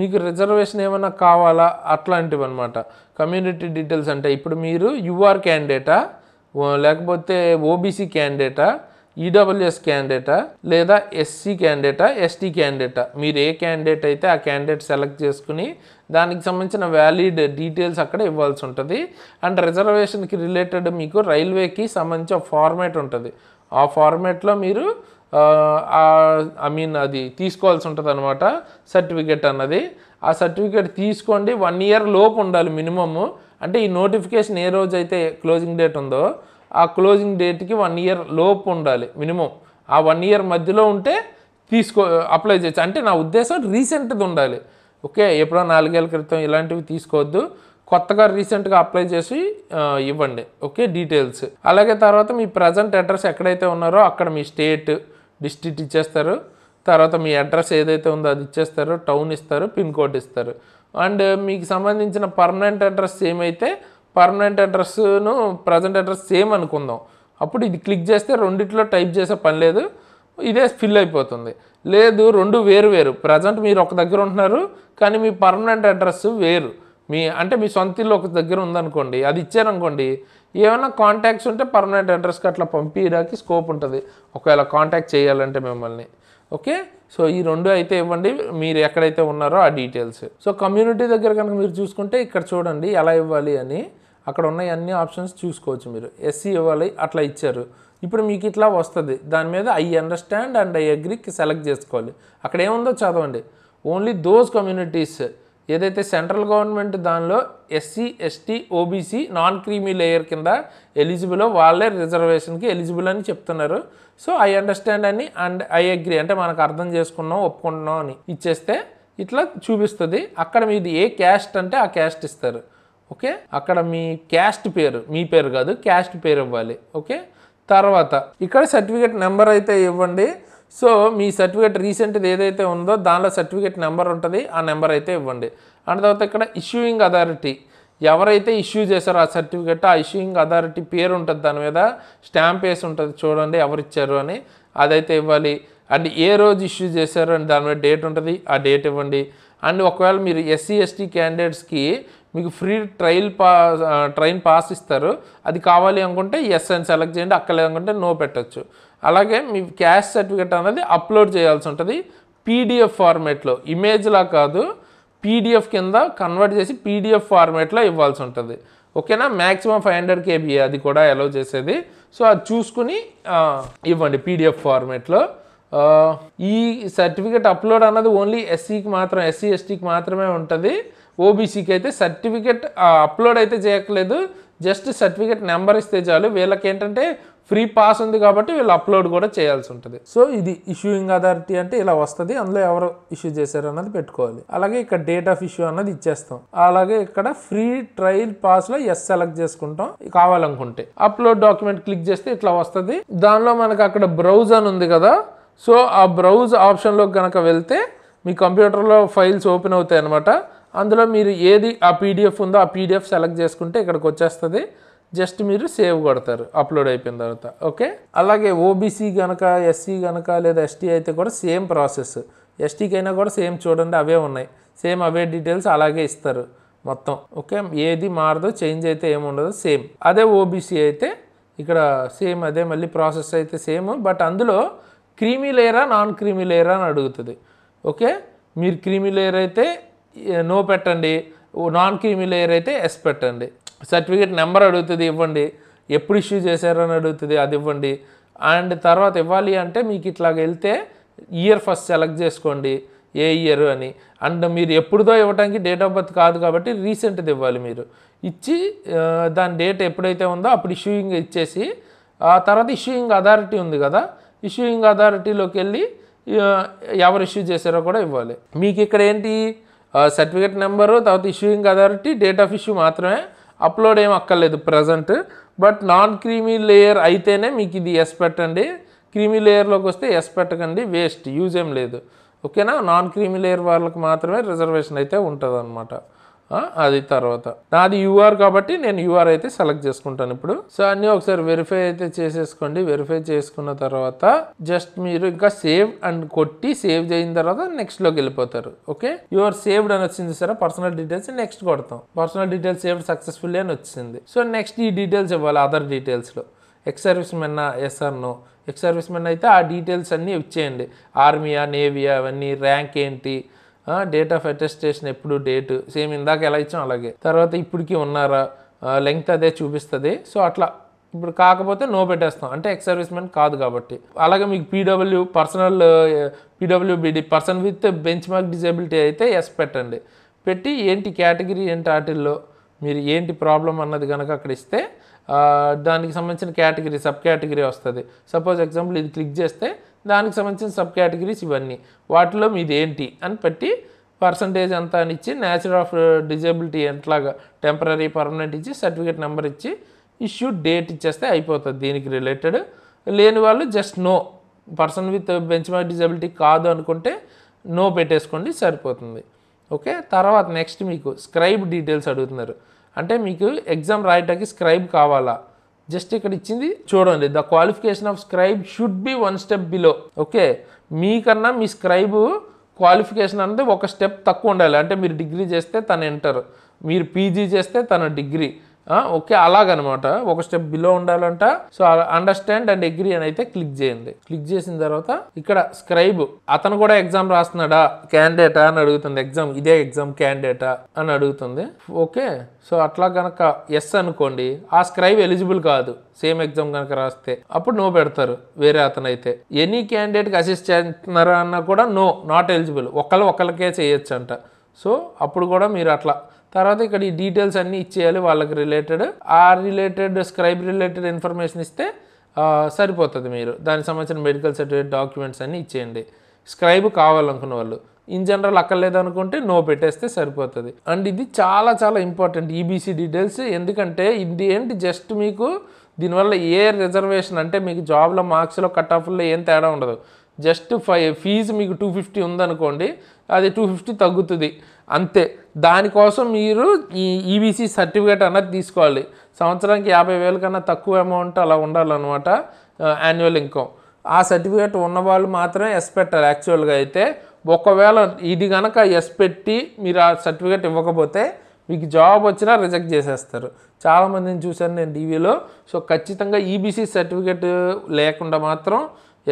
మీకు రిజర్వేషన్ ఏమైనా కావాలా అట్లాంటివి అనమాట. కమ్యూనిటీ డీటెయిల్స్ అంటే ఇప్పుడు మీరు యూఆర్ క్యాండిడేటా, లేకపోతే ఓబీసీ క్యాండిడేటా, ఈడబ్ల్యూఎస్ క్యాండిడేటా, లేదా ఎస్సీ క్యాండిడేటా, ఎస్టీ క్యాండిడేటా, మీరు ఏ క్యాండిడేట్ అయితే ఆ క్యాండిడేట్ సెలెక్ట్ చేసుకుని దానికి సంబంధించిన వ్యాలిడ్ డీటెయిల్స్ అక్కడ ఇవ్వాల్సి ఉంటుంది. అండ్ రిజర్వేషన్కి రిలేటెడ్ మీకు రైల్వేకి సంబంధించిన ఫార్మేట్ ఉంటుంది. ఆ ఫార్మేట్లో మీరు అది తీసుకోవాల్సి ఉంటుంది అనమాట, సర్టిఫికేట్ అన్నది. ఆ సర్టిఫికేట్ తీసుకోండి, 1 year లోపు ఉండాలి మినిమము. అంటే ఈ నోటిఫికేషన్ ఏ రోజు అయితే క్లోజింగ్ డేట్ ఉందో ఆ క్లోజింగ్ డేట్కి 1 year లోపు ఉండాలి మినిమం. ఆ 1 year మధ్యలో ఉంటే అప్లై చేయొచ్చు. అంటే నా ఉద్దేశం రీసెంట్ది ఉండాలి. ఓకే, ఎప్పుడో 4 ఏళ్ల క్రితం ఇలాంటివి తీసుకోవద్దు, కొత్తగా రీసెంట్గా అప్లై చేసి ఇవ్వండి. Okay, details. అలాగే తర్వాత మీ ప్రజెంట్ అడ్రస్ ఎక్కడైతే ఉన్నారో అక్కడ మీ స్టేట్, డిస్ట్రిక్ట్ ఇచ్చేస్తారు. తర్వాత మీ అడ్రస్ ఏదైతే ఉందో అది ఇచ్చేస్తారు, టౌన్ ఇస్తారు, పిన్ కోడ్ ఇస్తారు. అండ్ మీకు సంబంధించిన పర్మనెంట్ అడ్రస్ సేమ్ అయితే పర్మనెంట్ అడ్రస్ను ప్రజెంట్ అడ్రస్ సేమ్ అనుకుందాం. అప్పుడు ఇది క్లిక్ చేస్తే రెండిట్లో టైప్ చేసే పని లేదు, ఇదే ఫిల్ అయిపోతుంది. లేదు రెండు వేరు, ప్రజెంట్ మీరు ఒక దగ్గర ఉంటున్నారు కానీ మీ పర్మనెంట్ అడ్రస్ వేరు, మీ సొంత ఇల్లు ఒక దగ్గర ఉందనుకోండి, అది ఇచ్చారనుకోండి, ఏమైనా కాంటాక్ట్స్ ఉంటే పర్మనెంట్ అడ్రస్కి అట్లా పంపించడానికి స్కోప్ ఉంటుంది ఒకవేళ కాంటాక్ట్ చేయాలంటే మిమ్మల్ని. ఓకే, సో ఈ 2 అయితే ఇవ్వండి మీరు ఎక్కడైతే ఉన్నారో ఆ డీటెయిల్స్. సో కమ్యూనిటీ దగ్గర కనుక మీరు చూసుకుంటే ఇక్కడ చూడండి ఎలా ఇవ్వాలి అని, అక్కడ ఉన్న అన్ని ఆప్షన్స్ చూసుకోవచ్చు మీరు. ఎస్సీ ఇవ్వాలి అట్లా ఇచ్చారు. ఇప్పుడు మీకు ఇట్లా వస్తుంది, దాని మీద ఐ అండర్స్టాండ్ అండ్ ఐ అగ్రీకి సెలెక్ట్ చేసుకోవాలి. అక్కడ ఏముందో చదవండి. ఓన్లీ దోస్ కమ్యూనిటీస్ ఏదైతే సెంట్రల్ గవర్నమెంట్ దానిలో SC, ST, OBC non creamy layer కింద ఎలిజిబుల్, వాళ్ళే రిజర్వేషన్కి ఎలిజిబుల్ అని చెప్తున్నారు. సో ఐ అండర్స్టాండ్ అని అండ్ ఐ అగ్రీ అంటే మనకు అర్థం చేసుకున్నాం, ఒప్పుకుంటున్నాం అని ఇచ్చేస్తే ఇట్లా చూపిస్తుంది. అక్కడ మీది ఏ క్యాస్ట్ అంటే ఆ క్యాస్ట్ ఇస్తారు. ఓకే, అక్కడ మీ క్యాస్ట్ పేరు, మీ పేరు కాదు క్యాస్ట్ పేరు ఇవ్వాలి. ఓకే, తర్వాత ఇక్కడ సర్టిఫికేట్ నెంబర్ అయితే ఇవ్వండి. సో మీ సర్టిఫికేట్ రీసెంట్ది ఏదైతే ఉందో దానిలో సర్టిఫికేట్ నెంబర్ ఉంటుంది, ఆ నెంబర్ అయితే ఇవ్వండి. అండ్ తర్వాత ఇక్కడ ఇష్యూయింగ్ అథారిటీ, ఎవరైతే ఇష్యూ చేశారో ఆ సర్టిఫికేట్, ఆ ఇష్యూయింగ్ అథారిటీ పేరు ఉంటుంది, దాని మీద స్టాంప్ వేసి ఉంటుంది చూడండి ఎవరు ఇచ్చారు అని, అదైతే ఇవ్వాలి. అండ్ ఏ రోజు ఇష్యూ చేశారు అని దాని మీద డేట్ ఉంటుంది, ఆ డేట్ ఇవ్వండి. అండ్ ఒకవేళ మీరు ఎస్సీ, ఎస్టీ క్యాండిడేట్స్కి మీకు ఫ్రీ ట్రైన్ పాస్ ఇస్తారు, అది కావాలి అనుకుంటే ఎస్ అని సెలెక్ట్ చేయండి, అక్కర్లేదనుకుంటే నో పెట్టచ్చు. అలాగే మీ క్యాస్ట్ సర్టిఫికేట్ అనేది అప్లోడ్ చేయాల్సి ఉంటుంది పీడిఎఫ్ ఫార్మేట్లో, ఇమేజ్లా కాదు, పీడిఎఫ్ కింద కన్వర్ట్ చేసి పీడిఎఫ్ ఫార్మేట్లో ఇవ్వాల్సి ఉంటుంది. ఓకేనా, మ్యాక్సిమం 500 KB అది కూడా అలౌ చేసేది. సో అది చూసుకుని ఇవ్వండి పీడిఎఫ్ ఫార్మేట్లో. ఈ సర్టిఫికేట్ అప్లోడ్ అన్నది ఓన్లీ ఎస్సీకి మాత్రం, ఎస్సీ ఎస్టీకి మాత్రమే ఉంటుంది. ఓబీసీకి అయితే సర్టిఫికేట్ అప్లోడ్ అయితే చేయట్లేదు, జస్ట్ సర్టిఫికేట్ నెంబర్ ఇస్తే చాలు. వీళ్ళకి ఏంటంటే ఫ్రీ పాస్ ఉంది కాబట్టి వీళ్ళు అప్లోడ్ కూడా చేయాల్సి ఉంటుంది. సో ఇది ఇష్యూయింగ్ అథారిటీ అంటే ఇలా వస్తుంది, అందులో ఎవరు ఇష్యూ చేశారు అన్నది పెట్టుకోవాలి. అలాగే ఇక్కడ డేట్ ఆఫ్ ఇష్యూ అన్నది ఇచ్చేస్తాం. అలాగే ఇక్కడ ఫ్రీ ట్రయల్ పాస్లో ఎస్ సెలెక్ట్ చేసుకుంటాం కావాలనుకుంటే. అప్లోడ్ డాక్యుమెంట్ క్లిక్ చేస్తే ఇట్లా వస్తుంది. దానిలో మనకు అక్కడ బ్రౌజ్ అని ఉంది కదా, సో ఆ బ్రౌజ్ ఆప్షన్లో కనుక వెళ్తే మీ కంప్యూటర్లో ఫైల్స్ ఓపెన్ అవుతాయి అన్నమాట. అందులో మీరు ఏది ఆ పీడిఎఫ్ ఉందో ఆ పీడిఎఫ్ సెలెక్ట్ చేసుకుంటే ఇక్కడికి వచ్చేస్తుంది. జస్ట్ మీరు సేవ్ కొడతారు అప్లోడ్ అయిపోయిన తర్వాత. ఓకే, అలాగే ఓబీసీ కనుక, ఎస్సీ కనుక లేదా ఎస్టీ అయితే కూడా సేమ్ ప్రాసెస్. ఎస్టీకి అయినా కూడా సేమ్ చూడండి అవే ఉన్నాయి, సేమ్ అవే డీటెయిల్స్ అలాగే ఇస్తారు మొత్తం. ఓకే, ఏది మారదు, చేంజ్ అయితే ఏముండదు, సేమ్. అదే ఓబీసీ అయితే ఇక్కడ సేమ్ అదే, మళ్ళీ ప్రాసెస్ అయితే సేమ్. బట్ అందులో క్రీమీ లేయరా నాన్ క్రీమీ లేయరా అని అడుగుతుంది. ఓకే, మీరు క్రీమీ లేయర్ అయితే నో పెట్టండి, నాన్ క్రీమీ లేయర్ అయితే ఎస్ పెట్టండి. సర్టిఫికేట్ నెంబర్ అడుగుతుంది, ఇవ్వండి. ఎప్పుడు ఇష్యూ చేశారని అడుగుతుంది, అది ఇవ్వండి. అండ్ తర్వాత ఇవ్వాలి అంటే మీకు ఇట్లాగ వెళ్తే ఇయర్ ఫస్ట్ సెలెక్ట్ చేసుకోండి, ఏ ఇయర్ అని. అండ్ మీరు ఎప్పుడుదో ఇవ్వడానికి డేట్ ఆఫ్ బర్త్ కాదు కాబట్టి రీసెంట్ది ఇవ్వాలి. మీరు ఇచ్చి దాని డేట్ ఎప్పుడైతే ఉందో అప్పుడు ఇష్యూయింగ్ ఇచ్చేసి, ఆ తర్వాత ఇష్యూయింగ్ అథారిటీ ఉంది కదా, ఇష్యూయింగ్ అథారిటీలోకి వెళ్ళి ఎవరు ఇష్యూ చేశారో కూడా ఇవ్వాలి. మీకు ఇక్కడ ఏంటి, సర్టిఫికేట్ నెంబరు, తర్వాత issuing authority, date of issue మాత్రమే, అప్లోడ్ ఏం అక్కర్లేదు present. But non creamy layer అయితేనే మీకు ఇది ఎస్ పెట్టండి. క్రీమీ లేయర్లోకి వస్తే ఎస్ పెట్టకండి, వేస్ట్, యూజ్ ఏం లేదు. ఓకేనా, నాన్ క్రీమీ లేయర్ వాళ్ళకి మాత్రమే రిజర్వేషన్ అయితే ఉంటుంది అనమాట. అది తర్వాత నాది యూఆర్ కాబట్టి నేను యూఆర్ అయితే సెలెక్ట్ చేసుకుంటాను ఇప్పుడు. సో అన్నీ ఒకసారి వెరిఫై అయితే చేసేసుకోండి. వెరిఫై చేసుకున్న తర్వాత జస్ట్ మీరు ఇంకా సేవ్ అండ్ కొట్టి సేవ్ చేసిన తర్వాత నెక్స్ట్లోకి వెళ్ళిపోతారు. ఓకే, యూఆర్ సేవ్డ్ అని వచ్చింది సరే, పర్సనల్ డీటెయిల్స్ నెక్స్ట్ కొడతాం. పర్సనల్ డీటెయిల్స్ సేవ్డ్ సక్సెస్ఫుల్లీ అని వచ్చింది. సో నెక్స్ట్ ఈ డీటెయిల్స్ ఇవ్వాలి అదర్ డీటెయిల్స్లో. ఎక్స్ సర్వీస్ మెన్నా, yes or no. Ex service men అయితే ఆ డీటెయిల్స్ అన్నీ ఇచ్చేయండి, ఆర్మీయా, నేవీయా, అవన్నీ, ర్యాంక్ ఏంటి, డేట్ ఆఫ్ అటెస్టేషన్ ఎప్పుడు, డేట్ సేమ్ ఇందాక ఎలా ఇచ్చాం అలాగే. తర్వాత ఇప్పటికి ఉన్నారా, లెంగ్త్ అదే చూపిస్తుంది. సో అట్లా ఇప్పుడు కాకపోతే నో పెట్టేస్తాం, అంటే ఎక్స్ సర్వీస్ మెన్ కాదు కాబట్టి. అలాగే మీకు PW, personal PWBD, person with benchmark disability అయితే ఎస్ పెట్టండి. పెట్టి ఏంటి కేటగిరీ ఏంటి, వాటిల్లో మీరు ఏంటి ప్రాబ్లం అన్నది కనుక అక్కడ ఇస్తే దానికి సంబంధించిన కేటగిరీ, సబ్ కేటగిరీ వస్తుంది. సపోజ్ ఎగ్జాంపుల్ ఇది క్లిక్ చేస్తే దానికి సంబంధించిన సబ్ కేటగిరీస్ ఇవన్నీ, వాటిలో మీది ఏంటి అని పెట్టి పర్సంటేజ్ ఎంత అని ఇచ్చి, నేచర్ ఆఫ్ డిజేబిలిటీ ఎట్లాగా టెంపరీ, పర్మనెంట్ ఇచ్చి, సర్టిఫికేట్ నెంబర్ ఇచ్చి, ఇష్యూ డేట్ ఇచ్చేస్తే అయిపోతుంది. దీనికి రిలేటెడ్ లేని వాళ్ళు just no, person with benchmark disability కాదు అనుకుంటే నో పెట్టేసుకోండి, సరిపోతుంది. ఓకే, తర్వాత నెక్స్ట్ మీకు స్క్రైబ్ డీటెయిల్స్ అడుగుతున్నారు. అంటే మీకు ఎగ్జామ్ రాయటానికి స్క్రైబ్ కావాలా, జస్ట్ ఇక్కడ ఇచ్చింది చూడండి, the qualification of scribe should be 1 step below. Okay, మీకన్నా మీ స్క్రైబ్ క్వాలిఫికేషన్ అనేది ఒక స్టెప్ తక్కువ ఉండాలి. అంటే మీరు డిగ్రీ చేస్తే తను ఇంటర్, మీరు పీజీ చేస్తే తన డిగ్రీ. ఓకే, అలాగనమాట, ఒక స్టెప్ బిలో ఉండాలంట. సో అండర్స్టాండ్ అండ్ అగ్రీ అని అయితే క్లిక్ చేయండి. క్లిక్ చేసిన తర్వాత ఇక్కడ స్క్రైబ్ అతను కూడా ఎగ్జామ్ రాస్తున్నాడా, క్యాండిడేటా అని అడుగుతుంది. ఎగ్జామ్ ఇదే ఎగ్జామ్ క్యాండిడేటా అని అడుగుతుంది. ఓకే, సో అట్లా కనుక ఎస్ అనుకోండి, ఆ స్క్రైబ్ ఎలిజిబుల్ కాదు. సేమ్ ఎగ్జామ్ కనుక రాస్తే అప్పుడు నో పెడతారు. వేరే అతను అయితే ఎనీ క్యాండిడేట్కి అసిస్ట్ చేస్తున్నారా అన్నా కూడా నో, నాట్ ఎలిజిబుల్, ఒకళ్ళకే చేయొచ్చు అంట. సో అప్పుడు కూడా మీరు అట్లా తర్వాత ఇక్కడ ఈ డీటెయిల్స్ అన్నీ ఇచ్చేయాలి వాళ్ళకి రిలేటెడ్. ఆ రిలేటెడ్ స్క్రైబ్ రిలేటెడ్ ఇన్ఫర్మేషన్ ఇస్తే సరిపోతుంది. మీరు దానికి సంబంధించిన మెడికల్ సర్టిఫికేట్, డాక్యుమెంట్స్ అన్నీ ఇచ్చేయండి. స్క్రైబ్ కావాలనుకున్న వాళ్ళు. ఇన్ జనరల్ అక్కర్లేదు అనుకుంటే నో పెట్టేస్తే సరిపోతుంది. అండ్ ఇది చాలా చాలా ఇంపార్టెంట్ ఈబీసీ డీటెయిల్స్. ఎందుకంటే ఇది ఏంటి, జస్ట్ మీకు దీనివల్ల ఏ రిజర్వేషన్ అంటే మీకు జాబ్లో మార్క్స్లో కట్ ఆఫ్లో ఏం తేడా ఉండదు. జస్ట్ ఫీజు మీకు 250 ఉందనుకోండి, అది 250 తగ్గుతుంది అంతే. దానికోసం మీరు ఈ ఈబీసీ సర్టిఫికేట్ అన్నది తీసుకోవాలి. సంవత్సరానికి 50,000 కన్నా తక్కువ అమౌంట్ అలా ఉండాలన్నమాట యాన్యువల్ ఇన్కమ్. ఆ సర్టిఫికేట్ ఉన్నవాళ్ళు మాత్రమే ఎస్ పెట్టాలి యాక్చువల్గా అయితే. ఒకవేళ ఇది కనుక ఎస్ పెట్టి మీరు ఆ సర్టిఫికేట్ ఇవ్వకపోతే మీకు జాబ్ వచ్చినా రిజెక్ట్ చేసేస్తారు. చాలామందిని చూశాను నేను టీవీలో. సో ఖచ్చితంగా ఈబీసీ సర్టిఫికేట్ లేకుండా మాత్రం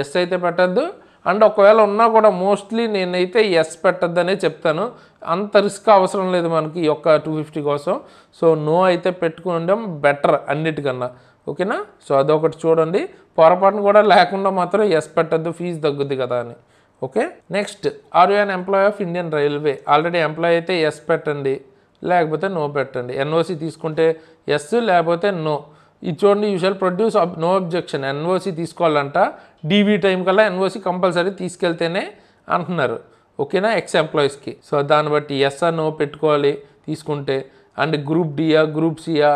ఎస్ అయితే పెట్టద్దు. అండ్ ఒకవేళ ఉన్నా కూడా మోస్ట్లీ నేనైతే ఎస్ పెట్టద్దనే చెప్తాను. అంత రిస్క్ అవసరం లేదు మనకి ఈ యొక్క 250 కోసం. సో నో అయితే పెట్టుకోవడం బెటర్ అన్నిటికన్నా. ఓకేనా, సో అదొకటి చూడండి. పొరపాటును కూడా లేకుండా మాత్రం ఎస్ పెట్టద్దు, ఫీజు తగ్గుద్ది కదా అని. Okay, next are you an employee of Indian railway. Already employee అయితే ఎస్ పెట్టండి, లేకపోతే నో పెట్టండి. ఎన్ఓసి తీసుకుంటే ఎస్, లేకపోతే నో. ఇది చూడండి, you shall produce no objection. NOC తీసుకోవాలంట, డీవీ టైం కల్లా ఎన్ఓసి కంపల్సరీ తీసుకెళ్తేనే అంటున్నారు. ఓకేనా, ఎక్స్ ఎంప్లాయీస్కి. సో దాన్ని బట్టి ఎస్ ఆర్ నో పెట్టుకోవాలి తీసుకుంటే. అండ్ గ్రూప్ డియా, గ్రూప్ సియా,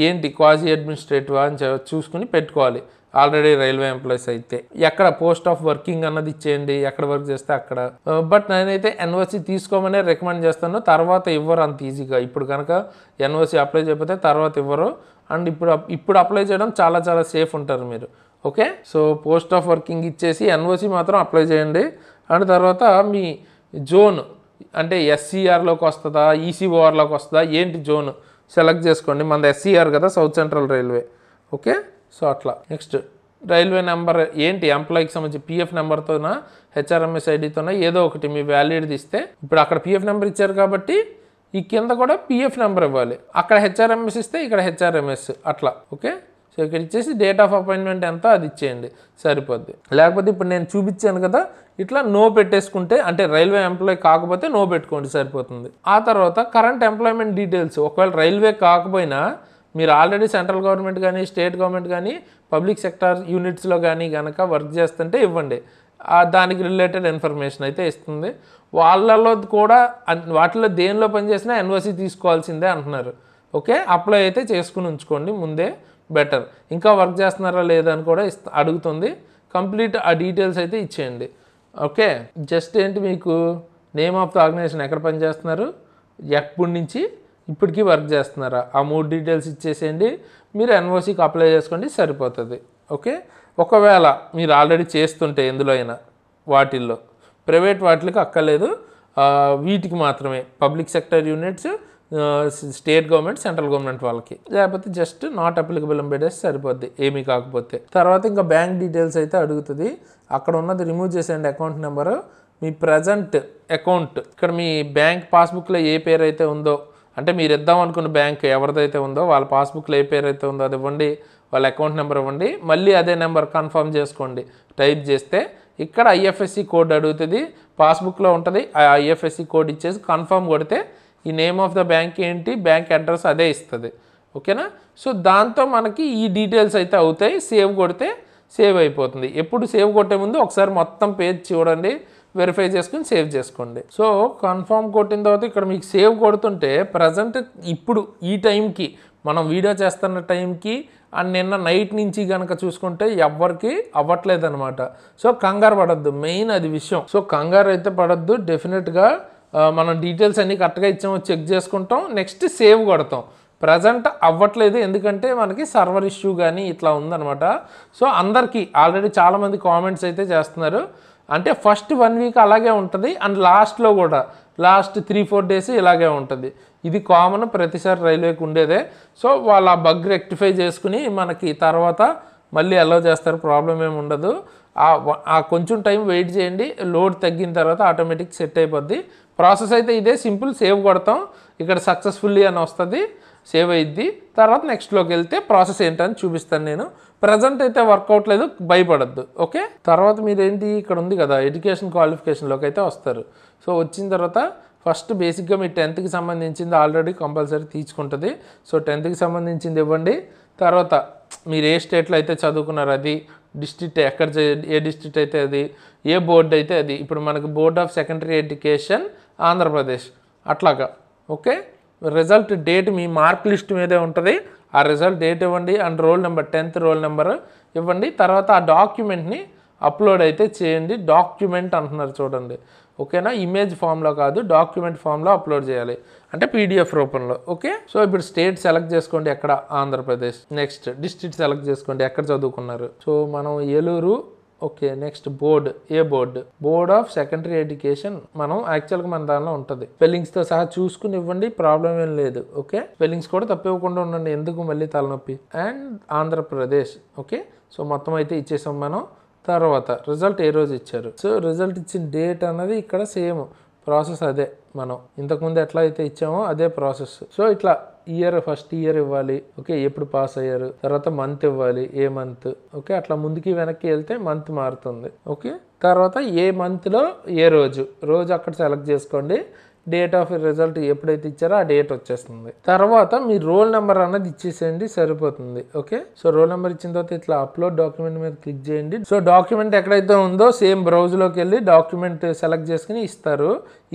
ఏంటి క్వాజీ అడ్మినిస్ట్రేటివ్ అని చూసుకుని పెట్టుకోవాలి. ఆల్రెడీ రైల్వే ఎంప్లాయీస్ అయితే ఎక్కడ పోస్ట్ ఆఫ్ వర్కింగ్ అన్నది ఇచ్చేయండి, ఎక్కడ వర్క్ చేస్తే అక్కడ. బట్ నేనైతే ఎన్ఓసి తీసుకోమనే రికమెండ్ చేస్తాను. తర్వాత ఇవ్వరు అంత ఈజీగా. ఇప్పుడు కనుక ఎన్ఓసి అప్లై చేయకపోతే తర్వాత ఇవ్వరు. అండ్ ఇప్పుడు అప్లై చేయడం చాలా చాలా సేఫ్ ఉంటారు మీరు. Okay, so post of working ఇచ్చేసి ఎన్ఓసి మాత్రం అప్లై చేయండి. అండ్ తర్వాత మీ జోన్ అంటే ఎస్సీఆర్లోకి వస్తుందా, ఈసీఓఆర్లోకి వస్తుందా, ఏంటి జోన్ సెలెక్ట్ చేసుకోండి. మనది ఎస్సీఆర్ కదా, south central railway. Okay, so అట్లా. నెక్స్ట్ రైల్వే నెంబర్ ఏంటి ఎంప్లాయీకి సంబంధించి పిఎఫ్ నెంబర్తోనా హెచ్ఆర్ఎంఎస్ ఐడితోనా ఏదో ఒకటి మీ వ్యాలిడ్ది ఇస్తే ఇప్పుడు అక్కడ పిఎఫ్ నెంబర్ ఇచ్చారు కాబట్టి ఈ కింద కూడా పిఎఫ్ నెంబర్ ఇవ్వాలి, అక్కడ హెచ్ఆర్ఎంఎస్ ఇస్తే ఇక్కడ హెచ్ఆర్ఎంఎస్ అట్లా. ఓకే, సో ఇక్కడ ఇచ్చేసి డేట్ ఆఫ్ అపాయింట్మెంట్ ఎంత అది ఇచ్చేయండి సరిపోద్ది. లేకపోతే ఇప్పుడు నేను చూపించాను కదా ఇట్లా నో పెట్టేసుకుంటే, అంటే రైల్వే ఎంప్లాయీ కాకపోతే నో పెట్టుకోండి సరిపోతుంది. ఆ తర్వాత కరెంట్ ఎంప్లాయ్మెంట్ డీటెయిల్స్, ఒకవేళ రైల్వే కాకపోయినా మీరు ఆల్రెడీ సెంట్రల్ గవర్నమెంట్ కానీ స్టేట్ గవర్నమెంట్ కానీ పబ్లిక్ సెక్టార్ యూనిట్స్లో కానీ కనుక వర్క్ చేస్తుంటే ఇవ్వండి, దానికి రిలేటెడ్ ఇన్ఫర్మేషన్ అయితే ఇస్తుంది. వాళ్ళలో కూడా వాటిలో దేనిలో పనిచేసినా ఎన్ఓసి తీసుకోవాల్సిందే అంటున్నారు. ఓకే, అప్లై అయితే చేసుకుని ఉంచుకోండి ముందే బెటర్. ఇంకా వర్క్ చేస్తున్నారా లేదా అని కూడా అడుగుతుంది. కంప్లీట్ ఆ డీటెయిల్స్ అయితే ఇచ్చేయండి. ఓకే, జస్ట్ ఏంటి మీకు నేమ్ ఆఫ్ ద ఆర్గనైజేషన్, ఎక్కడ పనిచేస్తున్నారు, ఎప్పటి నుంచి ఇప్పటికీ వర్క్ చేస్తున్నారా, ఆ 3 డీటెయిల్స్ ఇచ్చేసేయండి. మీరు ఎన్ఓసికి అప్లై చేసుకోండి సరిపోతుంది. ఓకే, ఒకవేళ మీరు ఆల్రెడీ చేస్తుంటే ఎందులో అయినా వాటిల్లో, ప్రైవేట్ వాటికి అక్కర్లేదు, వీటికి మాత్రమే public sector units, state government central government వాళ్ళకి, లేకపోతే జస్ట్ నాట్ అప్లికబుల్ పెట్టేసి సరిపోద్ది ఏమీ కాకపోతే. తర్వాత ఇంకా బ్యాంక్ డీటెయిల్స్ అయితే అడుగుతుంది. అక్కడ ఉన్నది రిమూవ్ చేసేయండి అకౌంట్ నెంబరు, మీ ప్రజెంట్ అకౌంట్, ఇక్కడ మీ బ్యాంక్ పాస్బుక్లో ఏ పేరు అయితే ఉందో, అంటే మీరు ఇద్దాం అనుకున్న బ్యాంక్ ఎవరిదైతే ఉందో వాళ్ళ పాస్బుక్లో ఏ పేరు అయితే ఉందో అది ఇవ్వండి, వాళ్ళ అకౌంట్ నెంబర్ ఇవ్వండి, మళ్ళీ అదే నెంబర్ కన్ఫర్మ్ చేసుకోండి. టైప్ చేస్తే ఇక్కడ ఐఎఫ్ఎస్సి కోడ్ అడుగుతుంది, పాస్బుక్లో ఉంటుంది. ఆ ఐఎఫ్ఎస్సి కోడ్ ఇచ్చేసి కన్ఫర్మ్ కొడితే ఈ నేమ్ ఆఫ్ ద బ్యాంక్ ఏంటి, బ్యాంక్ అడ్రస్ అదే ఇస్తుంది. ఓకేనా, సో దాంతో మనకి ఈ డీటెయిల్స్ అయితే అవుతాయి. సేవ్ కొడితే సేవ్ అయిపోతుంది. ఎప్పుడు సేవ్ కొట్టే ముందు ఒకసారి మొత్తం పేజ్ చూడండి, వెరిఫై చేసుకుని సేవ్ చేసుకోండి. సో కన్ఫర్మ్ కొట్టిన తర్వాత ఇక్కడ మీకు సేవ్ కొడుతుంటే ప్రజెంట్ ఇప్పుడు ఈ టైంకి మనం వీడియో చేస్తున్న టైంకి అండ్ నిన్న నైట్ నుంచి కనుక చూసుకుంటే ఎవ్వరికి అవ్వట్లేదు అనమాట. సో కంగారు పడద్దు, మెయిన్ అది విషయం. సో కంగారు అయితే పడద్దు. డెఫినెట్గా మనం డీటెయిల్స్ అన్నీ కరెక్ట్గా ఇచ్చామో చెక్ చేసుకుంటాం, నెక్స్ట్ సేవ్ కొడతాం. ప్రజెంట్ అవ్వట్లేదు ఎందుకంటే మనకి సర్వర్ ఇష్యూ కానీ ఇట్లా ఉందన్నమాట. సో అందరికీ ఆల్రెడీ చాలామంది కామెంట్స్ అయితే చేస్తున్నారు. అంటే ఫస్ట్ 1 వీక్ అలాగే ఉంటుంది అండ్ లాస్ట్లో కూడా లాస్ట్ 3-4 డేస్ ఇలాగే ఉంటుంది. ఇది కామన్, ప్రతిసారి రైల్వేకి ఉండేదే. సో వాళ్ళు ఆ బగ్ రెక్టిఫై చేసుకుని మనకి తర్వాత మళ్ళీ అలౌ చేస్తారు, ప్రాబ్లం ఏమి ఉండదు. ఆ కొంచెం టైం వెయిట్ చేయండి, లోడ్ తగ్గిన తర్వాత ఆటోమేటిక్ సెట్ అయిపోద్ది. ప్రాసెస్ అయితే ఇదే, సింపుల్. సేవ్ కొడతాం, ఇక్కడ సక్సెస్ఫుల్లీ అని వస్తుంది, సేవ్ అయ్యిద్ది. తర్వాత నెక్స్ట్లోకి వెళ్తే ప్రాసెస్ ఏంటని చూపిస్తాను నేను. ప్రజెంట్ అయితే వర్కౌట్ లేదు, భయపడద్దు. ఓకే, తర్వాత మీరేంటి ఇక్కడ ఉంది కదా ఎడ్యుకేషన్ క్వాలిఫికేషన్లోకి అయితే వస్తారు. సో వచ్చిన తర్వాత ఫస్ట్ బేసిక్గా మీ 10th సంబంధించింది ఆల్రెడీ కంపల్సరీ తీసుకుంటుంది. సో 10th సంబంధించింది ఇవ్వండి. తర్వాత మీరు ఏ స్టేట్లో అయితే చదువుకున్నారు అది, డిస్ట్రిక్ట్ ఎక్కడ ఏ డిస్ట్రిక్ట్ అయితే అది, ఏ బోర్డు అయితే అది. ఇప్పుడు మనకు board of secondary education Andhra Pradesh అట్లాగా. ఓకే, రిజల్ట్ డేట్ మీ మార్క్ లిస్ట్ మీదే ఉంటుంది, ఆ రిజల్ట్ డేట్ ఇవ్వండి and roll number 10th roll number ఇవ్వండి. తర్వాత ఆ డాక్యుమెంట్ని అప్లోడ్ అయితే చేయండి. డాక్యుమెంట్ అంటున్నారు చూడండి, ఓకేనా, ఇమేజ్ ఫామ్లో కాదు, డాక్యుమెంట్ ఫామ్లో అప్లోడ్ చేయాలి, అంటే పీడిఎఫ్ రూపంలో. ఓకే, సో ఇప్పుడు స్టేట్ సెలెక్ట్ చేసుకోండి, ఎక్కడ, ఆంధ్రప్రదేశ్. నెక్స్ట్ డిస్ట్రిక్ట్ సెలెక్ట్ చేసుకోండి, ఎక్కడ చదువుకున్నారు. సో మనం Eluru. Okay, next board, A board, board of secondary education. మనం యాక్చువల్గా మన దానిలో ఉంటుంది, స్పెల్లింగ్స్తో సహా చూసుకుని ఇవ్వండి, ప్రాబ్లం ఏం లేదు. ఓకే, స్పెల్లింగ్స్ కూడా తప్పు ఇవ్వకుండా ఉండండి, ఎందుకు మళ్ళీ తలనొప్పి. అండ్ ఆంధ్రప్రదేశ్. ఓకే, సో మొత్తం అయితే ఇచ్చేసాం మనం. తర్వాత రిజల్ట్ ఏ రోజు ఇచ్చారు, సో రిజల్ట్ ఇచ్చిన డేట్ అన్నది ఇక్కడ సేమ్ ప్రాసెస్ అదే, మనం ఇంతకుముందు ఎట్లా అయితే ఇచ్చామో అదే ప్రాసెస్. సో ఇట్లా ఇయర్, ఫస్ట్ ఇయర్ ఇవ్వాలి. ఓకే, ఎప్పుడు పాస్ అయ్యారు, తర్వాత మంత్ ఇవ్వాలి, ఏ మంత్. ఓకే, అట్లా ముందుకి వెనక్కి వెళ్తే మంత్ మారుతుంది. ఓకే, తర్వాత ఏ మంత్లో ఏ రోజు అక్కడ సెలెక్ట్ చేసుకోండి. డేట్ ఆఫ్ రిజల్ట్ ఎప్పుడైతే ఇచ్చారో ఆ డేట్ వచ్చేస్తుంది. తర్వాత మీ రోల్ నెంబర్ అన్నది ఇచ్చేసేయండి, సరిపోతుంది. ఓకే, సో రోల్ నెంబర్ ఇచ్చిన తర్వాత ఇట్లా అప్లోడ్ డాక్యుమెంట్ మీద క్లిక్ చేయండి. సో డాక్యుమెంట్ ఎక్కడైతే ఉందో సేమ్ బ్రౌజ్లోకి వెళ్ళి డాక్యుమెంట్ సెలెక్ట్ చేసుకుని ఇస్తారు.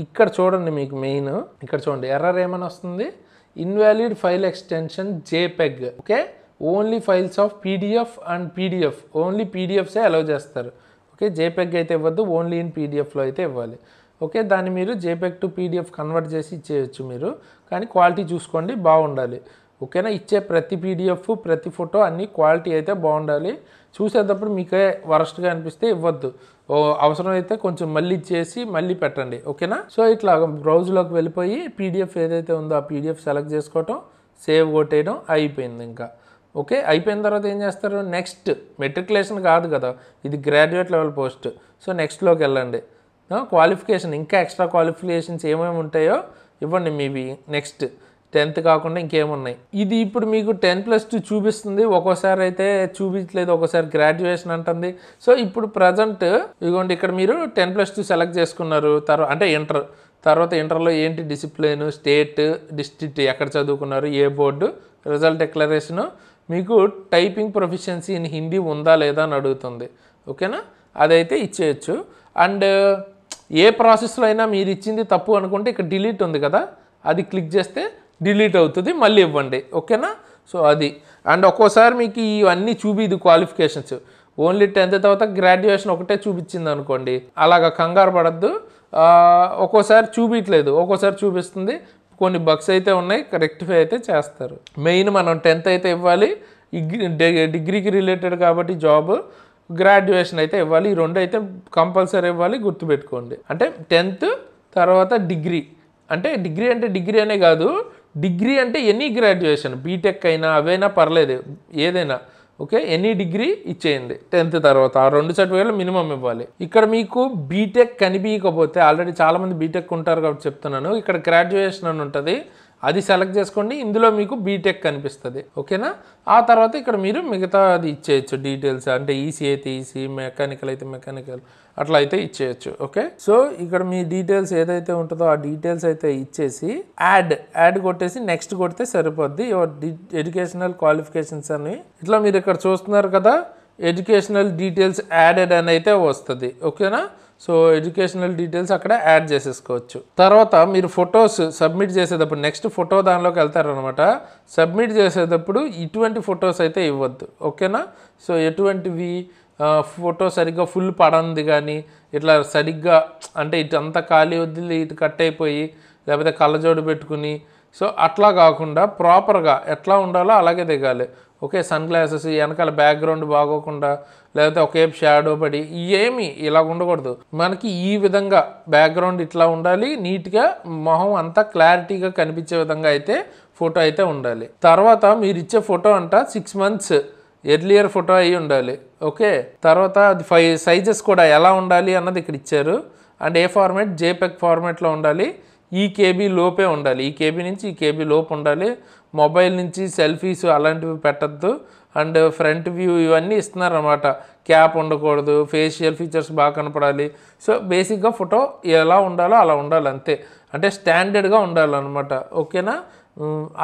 ఇక్కడ చూడండి, మీకు మెయిన్ ఇక్కడ చూడండి, ఎర్రర్ ఏమని వస్తుంది, invalid file extension JPEG. Okay, only files of PDF and PDF, only పీడిఎఫ్సే అలౌ చేస్తారు. ఓకే, జేపెగ్ అయితే ఇవ్వద్దు, ఓన్లీ ఇన్ పీడిఎఫ్లో అయితే ఇవ్వాలి. ఓకే, దాన్ని మీరు జేపెగ్ టు పీడిఎఫ్ కన్వర్ట్ చేసి ఇచ్చేయచ్చు మీరు, కానీ క్వాలిటీ చూసుకోండి, బాగుండాలి. ఓకేనా, ఇచ్చే ప్రతి పీడిఎఫ్, ప్రతి ఫోటో అన్నీ క్వాలిటీ అయితే బాగుండాలి. చూసేటప్పుడు మీకే వరస్ట్గా అనిపిస్తే ఇవ్వద్దు, అవసరమైతే కొంచెం మళ్ళీ చేసి మళ్ళీ పెట్టండి. ఓకేనా, సో ఇట్లా బ్రౌజ్లోకి వెళ్ళిపోయి పీడిఎఫ్ ఏదైతే ఉందో ఆ పీడిఎఫ్ సెలెక్ట్ చేసుకోవటం, సేవ్ కొట్టేయడం అయిపోయింది. ఇంకా ఓకే, అయిపోయిన తర్వాత ఏం చేస్తారు, నెక్స్ట్ మెట్రికులేషన్ కాదు కదా, ఇది గ్రాడ్యుయేట్ లెవెల్ పోస్ట్. సో నెక్స్ట్లోకి వెళ్ళండి. క్వాలిఫికేషన్ ఇంకా ఎక్స్ట్రా క్వాలిఫికేషన్స్ ఏమేమి ఉంటాయో ఇవ్వండి మీవి. నెక్స్ట్ 10th కాకుండా ఇంకేమున్నాయి. ఇది ఇప్పుడు మీకు 10+2 చూపిస్తుంది, ఒక్కోసారి అయితే చూపించలేదు, ఒక్కోసారి గ్రాడ్యుయేషన్ అంటుంది. సో ఇప్పుడు ప్రజెంట్ ఇదిగోండి ఇక్కడ మీరు 10+2 సెలెక్ట్ చేసుకున్నారు. అంటే ఇంటర్ తర్వాత ఇంటర్లో ఏంటి డిసిప్లిన్, స్టేట్, డిస్ట్రిక్ట్ ఎక్కడ చదువుకున్నారు, ఏ బోర్డు, రిజల్ట్ డిక్లరేషను, మీకు టైపింగ్ ప్రొఫిషియన్సీ ఇన్ హిందీ ఉందా లేదా అని అడుగుతుంది. ఓకేనా, అదైతే ఇచ్చేయచ్చు. అండ్ ఏ ప్రాసెస్లో అయినా మీరు ఇచ్చింది తప్పు అనుకుంటే ఇక్కడ డిలీట్ ఉంది కదా, అది క్లిక్ చేస్తే డిలీట్ అవుతుంది, మళ్ళీ ఇవ్వండి. ఓకేనా, సో అది. అండ్ ఒక్కోసారి మీకు ఇవన్నీ చూపిదు క్వాలిఫికేషన్స్, ఓన్లీ 10th తర్వాత గ్రాడ్యుయేషన్ ఒకటే చూపించింది అనుకోండి, అలాగా కంగారు పడద్దు. ఒక్కోసారి చూపించలేదు, ఒక్కోసారి చూపిస్తుంది. కొన్ని బగ్స్ అయితే ఉన్నాయి, రెక్టిఫై అయితే చేస్తారు. మెయిన్ మనం 10th అయితే ఇవ్వాలి, డిగ్రీకి రిలేటెడ్ కాబట్టి జాబ్, గ్రాడ్యుయేషన్ అయితే ఇవ్వాలి. ఈ రెండు అయితే కంపల్సరీ ఇవ్వాలి, గుర్తుపెట్టుకోండి. అంటే 10th తర్వాత డిగ్రీ అంటే డిగ్రీ అనే కాదు, డిగ్రీ అంటే ఎనీ గ్రాడ్యుయేషన్, బీటెక్ అయినా అవైనా పర్లేదు, ఏదైనా ఓకే, ఎనీ డిగ్రీ ఇచ్చేయండి 10th తర్వాత. ఆ 2 సర్టిఫికేట్లు మినిమం ఇవ్వాలి. ఇక్కడ మీకు బీటెక్ కనిపించకపోతే, ఆల్రెడీ చాలామంది బీటెక్ ఉంటారు కాబట్టి చెప్తున్నాను, ఇక్కడ గ్రాడ్యుయేషన్ అని ఉంటుంది, అది సెలెక్ట్ చేసుకోండి. ఇందులో మీకు బీటెక్ కనిపిస్తుంది. ఓకేనా, ఆ తర్వాత ఇక్కడ మీరు మిగతా అది ఇచ్చేయచ్చు డీటెయిల్స్, అంటే ఈసీ అయితే ఈసీ, మెకానికల్ అయితే మెకానికల్, అట్లా అయితే ఇచ్చేయచ్చు. ఓకే, సో ఇక్కడ మీ డీటెయిల్స్ ఏదైతే ఉంటుందో ఆ డీటెయిల్స్ అయితే ఇచ్చేసి యాడ్ కొట్టేసి నెక్స్ట్ కొడితే సరిపోద్ది. యువర్ ఎడ్యుకేషనల్ క్వాలిఫికేషన్స్ అని ఇట్లా మీరు ఇక్కడ చూస్తున్నారు కదా, ఎడ్యుకేషనల్ డీటెయిల్స్ యాడెడ్ అని అయితే వస్తుంది. ఓకేనా, సో ఎడ్యుకేషనల్ డీటెయిల్స్ అక్కడ యాడ్ చేసేసుకోవచ్చు. తర్వాత మీరు ఫొటోస్ సబ్మిట్ చేసేటప్పుడు నెక్స్ట్ ఫోటో దానిలోకి వెళ్తారనమాట. సబ్మిట్ చేసేటప్పుడు ఇటువంటి ఫొటోస్ అయితే ఇవ్వద్దు. ఓకేనా, సో ఎటువంటివి, ఫోటో సరిగ్గా ఫుల్ పడంది కానీ, ఇట్లా సరిగ్గా అంటే ఇటు అంతా ఖాళీ వదిలి ఇటు కట్ అయిపోయి, లేకపోతే కళ్ళజోడు పెట్టుకుని, సో అట్లా కాకుండా ప్రాపర్గా ఎట్లా ఉండాలో అలాగే దిగాలి. ఓకే, సన్ గ్లాసెస్, వెనకాల బ్యాక్గ్రౌండ్ బాగోకుండా, లేకపోతే ఒకేపు షాడో పడి ఏమి ఇలా ఉండకూడదు. మనకి ఈ విధంగా బ్యాక్గ్రౌండ్ ఇట్లా ఉండాలి, నీట్గా మొహం అంతా క్లారిటీగా కనిపించే విధంగా అయితే ఫోటో అయితే ఉండాలి. తర్వాత మీరు ఇచ్చే ఫోటో అంట 6 months ఎర్లియర్ ఫోటో అయి ఉండాలి. ఓకే, తర్వాత అది 5 సైజెస్ కూడా ఎలా ఉండాలి అన్నది ఇక్కడ ఇచ్చారు. అండ్ ఏ ఫార్మాట్, జేపెగ్ ఫార్మాట్లో ఉండాలి, ఈ కేబీ లోపే ఉండాలి, ఈ కేబీ నుంచి ఈ కేబీ లోపు ఉండాలి. మొబైల్ నుంచి సెల్ఫీస్ అలాంటివి పెట్టద్దు. అండ్ ఫ్రంట్ వ్యూ ఇవన్నీ ఇస్తున్నారన్నమాట, క్యాప్ ఉండకూడదు, ఫేషియల్ ఫీచర్స్ బాగా కనపడాలి. సో బేసిక్గా ఫోటో ఎలా ఉండాలో అలా ఉండాలి అంతే, అంటే స్టాండర్డ్గా ఉండాలన్నమాట. ఓకేనా,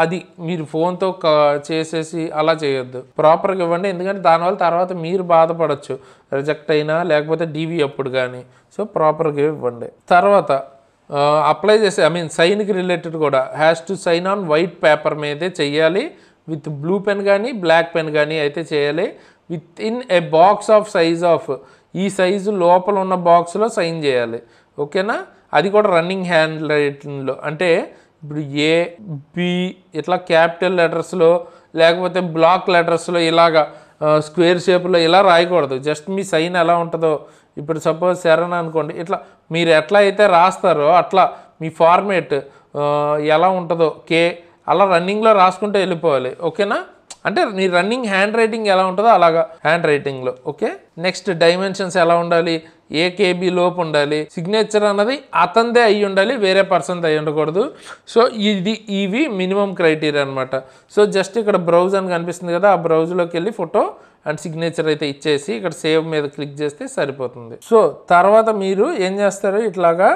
అది మీరు ఫోన్తో చేసేసి అలా చేయొద్దు, ప్రాపర్గా ఇవ్వండి. ఎందుకంటే దానివల్ల తర్వాత మీరు బాధపడవచ్చు, రిజెక్ట్ అయినా లేకపోతే డీవీ అప్పుడు కానీ. సో ప్రాపర్గా ఇవ్వండి. తర్వాత అప్లై చేసే సైన్కి రిలేటెడ్ కూడా has to sign on white paper మీదే చెయ్యాలి, విత్ బ్లూ పెన్ కానీ బ్లాక్ పెన్ కానీ అయితే చేయాలి. With in a box of size of, ఈ సైజు లోపల ఉన్న బాక్స్లో సైన్ చేయాలి. ఓకేనా, అది కూడా రన్నింగ్ హ్యాండ్ రైటింగ్లో, అంటే ఇప్పుడు ఏ బి ఇట్లా క్యాపిటల్ లెటర్స్లో లేకపోతే బ్లాక్ లెటర్స్లో ఇలాగా స్క్వేర్ షేప్లో ఇలా రాయకూడదు. జస్ట్ మీ సైన్ ఎలా ఉంటుందో, ఇప్పుడు సపోజ్ శరణ్ అనుకోండి, ఇట్లా మీరు ఎట్లా అయితే రాస్తారో అట్లా మీ ఫార్మేట్ ఎలా ఉంటుందో కే అలా రన్నింగ్లో రాసుకుంటూ వెళ్ళిపోవాలి. ఓకేనా, అంటే మీ రన్నింగ్ హ్యాండ్ రైటింగ్ ఎలా ఉంటుందో అలాగా హ్యాండ్ రైటింగ్లో. ఓకే, నెక్స్ట్ డైమెన్షన్స్ ఎలా ఉండాలి, ఏ కేబీ లోపు ఉండాలి, సిగ్నేచర్ అన్నది అతనిదే అయ్యి ఉండాలి, వేరే పర్సన్ది అయ్యి ఉండకూడదు. సో ఇవి మినిమం క్రైటీరియా అనమాట. సో జస్ట్ ఇక్కడ బ్రౌజ్ అని కనిపిస్తుంది కదా, ఆ బ్రౌజ్లోకి వెళ్ళి ఫోటో అండ్ సిగ్నేచర్ అయితే ఇచ్చేసి ఇక్కడ సేవ్ మీద క్లిక్ చేస్తే సరిపోతుంది. సో తర్వాత మీరు ఏం చేస్తారు, ఇట్లాగా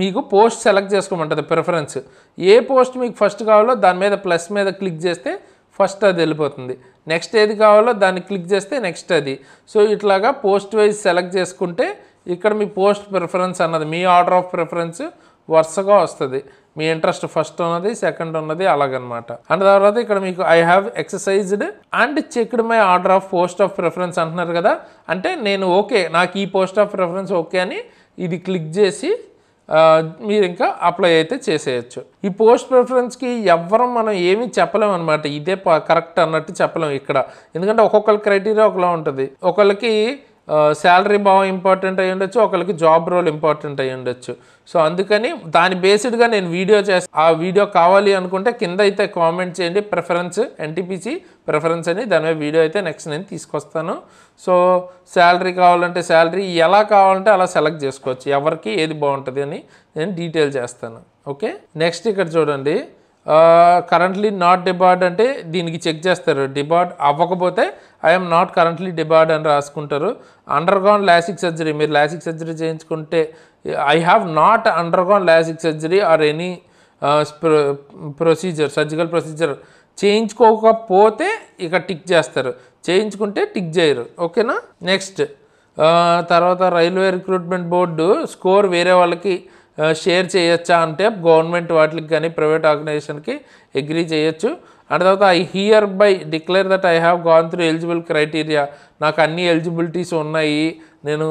మీకు పోస్ట్ సెలెక్ట్ చేసుకోమంటుంది ప్రిఫరెన్స్. ఏ పోస్ట్ మీకు ఫస్ట్ కావాలో దాని మీద ప్లస్ మీద క్లిక్ చేస్తే ఫస్ట్ అది వెళ్ళిపోతుంది, నెక్స్ట్ ఏది కావాలో దాన్ని క్లిక్ చేస్తే నెక్స్ట్ అది. సో ఇట్లాగా పోస్ట్ వైజ్ సెలెక్ట్ చేసుకుంటే ఇక్కడ మీ పోస్ట్ ప్రిఫరెన్స్ అన్నది, మీ ఆర్డర్ ఆఫ్ ప్రిఫరెన్స్ వరుసగా వస్తుంది. మీ ఇంట్రెస్ట్ ఫస్ట్ ఉన్నది, సెకండ్ ఉన్నది, అలాగనమాట. అండ్ తర్వాత ఇక్కడ మీకు I have exercised and checked my order of post of preference అంటున్నారు కదా, అంటే నేను ఓకే, నాకు ఈ పోస్ట్ ఆఫ్ ప్రిఫరెన్స్ ఓకే అని ఇది క్లిక్ చేసి మీరు ఇంకా అప్లై అయితే చేసేయచ్చు. ఈ పోస్ట్ ప్రిఫరెన్స్కి ఎవ్వరం మనం ఏమీ చెప్పలేము అనమాట, ఇదే కరెక్ట్ అన్నట్టు చెప్పలేము ఇక్కడ. ఎందుకంటే ఒక్కొక్కరి క్రైటీరియా ఒకలా ఉంటుంది. ఒకళ్ళకి శాలరీ బాగా ఇంపార్టెంట్ అయ్యి ఉండొచ్చు, ఒకరికి జాబ్ రోల్ ఇంపార్టెంట్ అయ్యి ఉండొచ్చు. సో అందుకని దాని బేస్డ్గా నేను వీడియో ఆ వీడియో కావాలి అనుకుంటే కింద అయితే కామెంట్ చేయండి ప్రిఫరెన్స్ ఎన్టీపీసీ ప్రిఫరెన్స్ అని, దాని మీద వీడియో అయితే నెక్స్ట్ నేను తీసుకొస్తాను. సో శాలరీ కావాలంటే శాలరీ, ఎలా కావాలంటే అలా సెలెక్ట్ చేసుకోవచ్చు, ఎవరికి ఏది బాగుంటుంది అని నేను డీటెయిల్ చేస్తాను. ఓకే, నెక్స్ట్ ఇక్కడ చూడండి, కరెంట్లీ నాట్ డిబార్డ్ అంటే దీనికి చెక్ చేస్తారు. డిబార్డ్ అవ్వకపోతే ఐఎమ్ నాట్ కరెంట్లీ డిబార్డ్ అని రాసుకుంటారు. అండర్గాన్ లాసిక్ సర్జరీ, మీరు లాసిక్ సర్జరీ చేయించుకుంటే I have not undergone LASIK surgery or any procedure surgical procedure చేయించుకోకపోతే ఇక టిక్ చేస్తారు, చేయించుకుంటే టిక్ చేయరు. ఓకేనా, నెక్స్ట్ తర్వాత రైల్వే రిక్రూట్మెంట్ బోర్డు స్కోర్ వేరే వాళ్ళకి షేర్ చేయొచ్చా అంటే గవర్నమెంట్ వాటికి కానీ ప్రైవేట్ ఆర్గనైజేషన్కి అగ్రీ చేయొచ్చు. అండ్ తర్వాత I here by declare that I have gone through eligible criteria, నాకు అన్ని ఎలిజిబిలిటీస్ ఉన్నాయి, నేను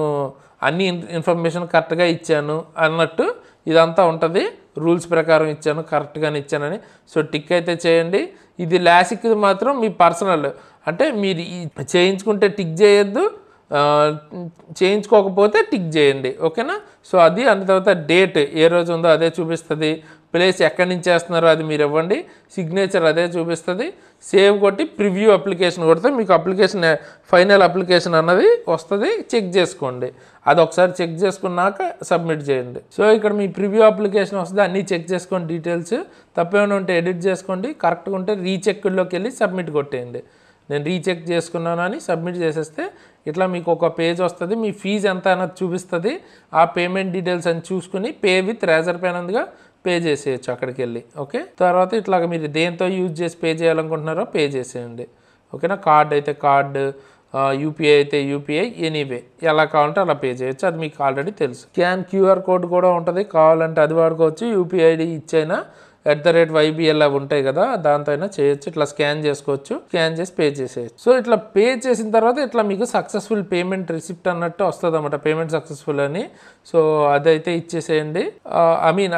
అన్ని ఇన్ఫర్మేషన్ కరెక్ట్గా ఇచ్చాను అన్నట్టు ఇదంతా ఉంటుంది, రూల్స్ ప్రకారం ఇచ్చాను, కరెక్ట్గానే ఇచ్చానని. సో టిక్ అయితే చేయండి. ఇది లాసిక్ మాత్రం మీ పర్సనల్, అంటే మీరు చేయించుకుంటే టిక్ చేయొద్దు, చేయించుకోకపోతే టిక్ చేయండి. ఓకేనా, సో అది అంత తర్వాత డేట్ ఏ రోజు ఉందో అదే చూపిస్తుంది, ప్లేస్ ఎక్కడి నుంచి చేస్తున్నారో అది మీరు ఇవ్వండి, సిగ్నేచర్ అదే చూపిస్తుంది. సేవ్ కొట్టి ప్రివ్యూ అప్లికేషన్ కొడితే మీకు అప్లికేషన్ ఫైనల్ అప్లికేషన్ అన్నది వస్తుంది, చెక్ చేసుకోండి. అది ఒకసారి చెక్ చేసుకున్నాక సబ్మిట్ చేయండి. సో ఇక్కడ మీ ప్రివ్యూ అప్లికేషన్ వస్తుంది, అన్నీ చెక్ చేసుకోండి, డీటెయిల్స్ తప్పేమైనా ఉంటే ఎడిట్ చేసుకోండి, కరెక్ట్గా ఉంటే రీచెక్లోకి వెళ్ళి సబ్మిట్ కొట్టేయండి. నేను రీచెక్ చేసుకున్నాను అని సబ్మిట్ చేసేస్తే ఇట్లా మీకు ఒక పేజ్ వస్తుంది, మీ ఫీజు ఎంత అన్నది చూపిస్తుంది, ఆ పేమెంట్ డీటెయిల్స్ అని చూసుకుని పే విత్ రేజర్ పేన్ అందుగా పే చేసేయచ్చు అక్కడికి వెళ్ళి. ఓకే, తర్వాత ఇట్లాగ మీరు దేంతో యూజ్ చేసి పే చేయాలనుకుంటున్నారో పే చేసేయండి. ఓకేనా, కార్డ్ అయితే కార్డు, యూపీఐ అయితే యూపీఐ, ఎనీవే ఎలా కావాలంటే అలా పే చేయొచ్చు, అది మీకు ఆల్రెడీ తెలుసు. స్కాన్ క్యూఆర్ కోడ్ కూడా ఉంటుంది, కావాలంటే అది వాడుకోవచ్చు, యూపీఐ ఐడి ఇచ్చైనా @YBL అవి ఉంటాయి కదా, దాంతో అయినా చేయొచ్చు. ఇట్లా స్కాన్ చేసుకోవచ్చు, స్కాన్ చేసి పే చేసేయచ్చు. సో ఇట్లా పే చేసిన తర్వాత ఇట్లా మీకు సక్సెస్ఫుల్ పేమెంట్ రిసిప్ట్ అన్నట్టు వస్తుంది అన్నమాట, పేమెంట్ సక్సెస్ఫుల్ అని. సో అదైతే ఇచ్చేసేయండి,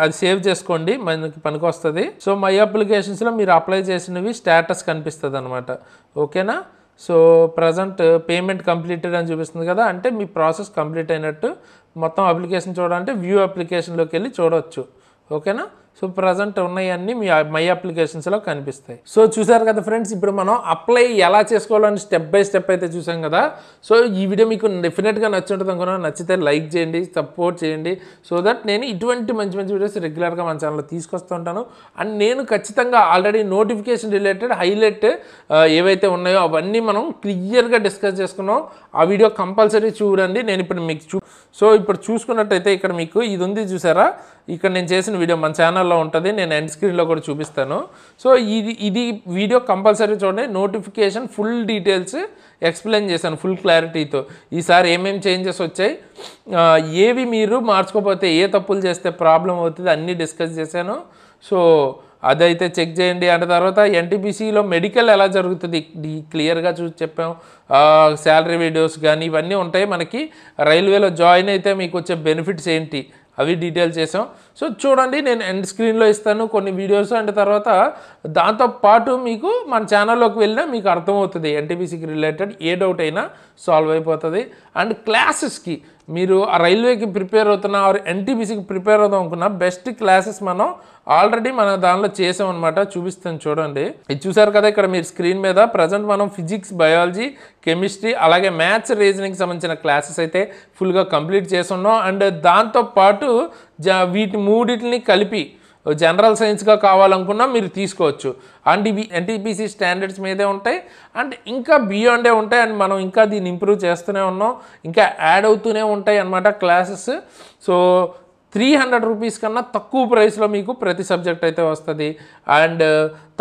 అది సేవ్ చేసుకోండి, మనకి పనికి వస్తుంది. సో మై అప్లికేషన్స్లో మీరు అప్లై చేసినవి స్టేటస్ కనిపిస్తుంది అనమాట. ఓకేనా, సో ప్రజెంట్ పేమెంట్ కంప్లీటెడ్ అని చూపిస్తుంది కదా, అంటే మీ ప్రాసెస్ కంప్లీట్ అయినట్టు. మొత్తం అప్లికేషన్ చూడాలంటే వ్యూ అప్లికేషన్లోకి వెళ్ళి చూడవచ్చు. ఓకేనా, సో ప్రజెంట్ ఉన్నాయన్నీ మీ మై అప్లికేషన్స్లో కనిపిస్తాయి. సో చూసారు కదా ఫ్రెండ్స్, ఇప్పుడు మనం అప్లై ఎలా చేసుకోవాలని స్టెప్ బై స్టెప్ అయితే చూసాం కదా. సో ఈ వీడియో మీకు డెఫినెట్గా నచ్చుంటుంది అనుకున్నాను, నచ్చితే లైక్ చేయండి, సపోర్ట్ చేయండి, సో దట్ నేను ఇటువంటి మంచి మంచి వీడియోస్ రెగ్యులర్గా మన ఛానల్లో తీసుకొస్తూ ఉంటాను. అండ్ నేను ఖచ్చితంగా ఆల్రెడీ నోటిఫికేషన్ రిలేటెడ్ హైలైట్ ఏవైతే ఉన్నాయో అవన్నీ మనం క్లియర్గా డిస్కస్ చేసుకున్నాం, ఆ వీడియో కంపల్సరీ చూడండి. నేను ఇప్పుడు మీకు సో ఇప్పుడు చూసుకున్నట్టయితే ఇక్కడ మీకు ఇది ఉంది చూసారా, ఇక్కడ నేను చేసిన వీడియో మన ఛానల్లో ఉంటుంది, నేను ఎండ్ స్క్రీన్లో కూడా చూపిస్తాను. సో ఇది వీడియో కంపల్సరీ చూడండి, నోటిఫికేషన్ ఫుల్ డీటెయిల్స్ ఎక్స్ప్లెయిన్ చేశాను ఫుల్ క్లారిటీతో. ఈసారి ఏమేమి చేంజెస్ వచ్చాయి, ఏవి మీరు మార్చుకోకపోతే ఏ తప్పులు చేస్తే ప్రాబ్లం అవుతుంది అన్నీ డిస్కస్ చేశాను. సో అదైతే చెక్ చేయండి. అండ్ తర్వాత ఎన్టీపీసీలో మెడికల్ ఎలా జరుగుతుంది క్లియర్గా చూసి చెప్పాం, శాలరీ వీడియోస్ కానీ ఇవన్నీ ఉంటాయి. మనకి రైల్వేలో జాయిన్ అయితే మీకు వచ్చే బెనిఫిట్స్ ఏంటి అవి డీటెయిల్ చేసాం. సో చూడండి, నేను ఎండ్ స్క్రీన్లో ఇస్తాను కొన్ని వీడియోస్. అండ్ తర్వాత దాంతోపాటు మీకు మన ఛానల్లోకి వెళ్ళినా మీకు అర్థమవుతుంది, ఎన్టీపీసీకి రిలేటెడ్ ఏ డౌట్ అయినా సాల్వ్ అయిపోతుంది. అండ్ క్లాసెస్కి మీరు ఆ రైల్వేకి ప్రిపేర్ అవుతున్నా ఆర్ ఎన్టీపీసీకి ప్రిపేర్ అవుదాం అనుకున్న బెస్ట్ క్లాసెస్ మనం ఆల్రెడీ మన దానిలో చేసామన్నమాట, చూపిస్తాను చూడండి. ఇది చూసారు కదా ఇక్కడ మీరు స్క్రీన్ మీద. ప్రజెంట్ మనం ఫిజిక్స్, బయాలజీ, కెమిస్ట్రీ అలాగే మ్యాథ్స్, రీజనింగ్కి సంబంధించిన క్లాసెస్ అయితే ఫుల్గా కంప్లీట్ చేస్తున్నాం. అండ్ దాంతోపాటు వీటి మూడింటిని కలిపి జనరల్ సైన్స్గా కావాలనుకున్నా మీరు తీసుకోవచ్చు. అండ్ ఇవి ఎన్టీపీసీ స్టాండర్డ్స్ మీదే ఉంటాయి అండ్ ఇంకా బియాండే ఉంటాయి. అండ్ మనం ఇంకా దీన్ని ఇంప్రూవ్ చేస్తూనే ఉన్నాం, ఇంకా యాడ్ అవుతూనే ఉంటాయి అన్నమాట క్లాసెస్. సో 300 రూపీస్ కన్నా తక్కువ ప్రైస్లో మీకు ప్రతి సబ్జెక్ట్ అయితే వస్తుంది. అండ్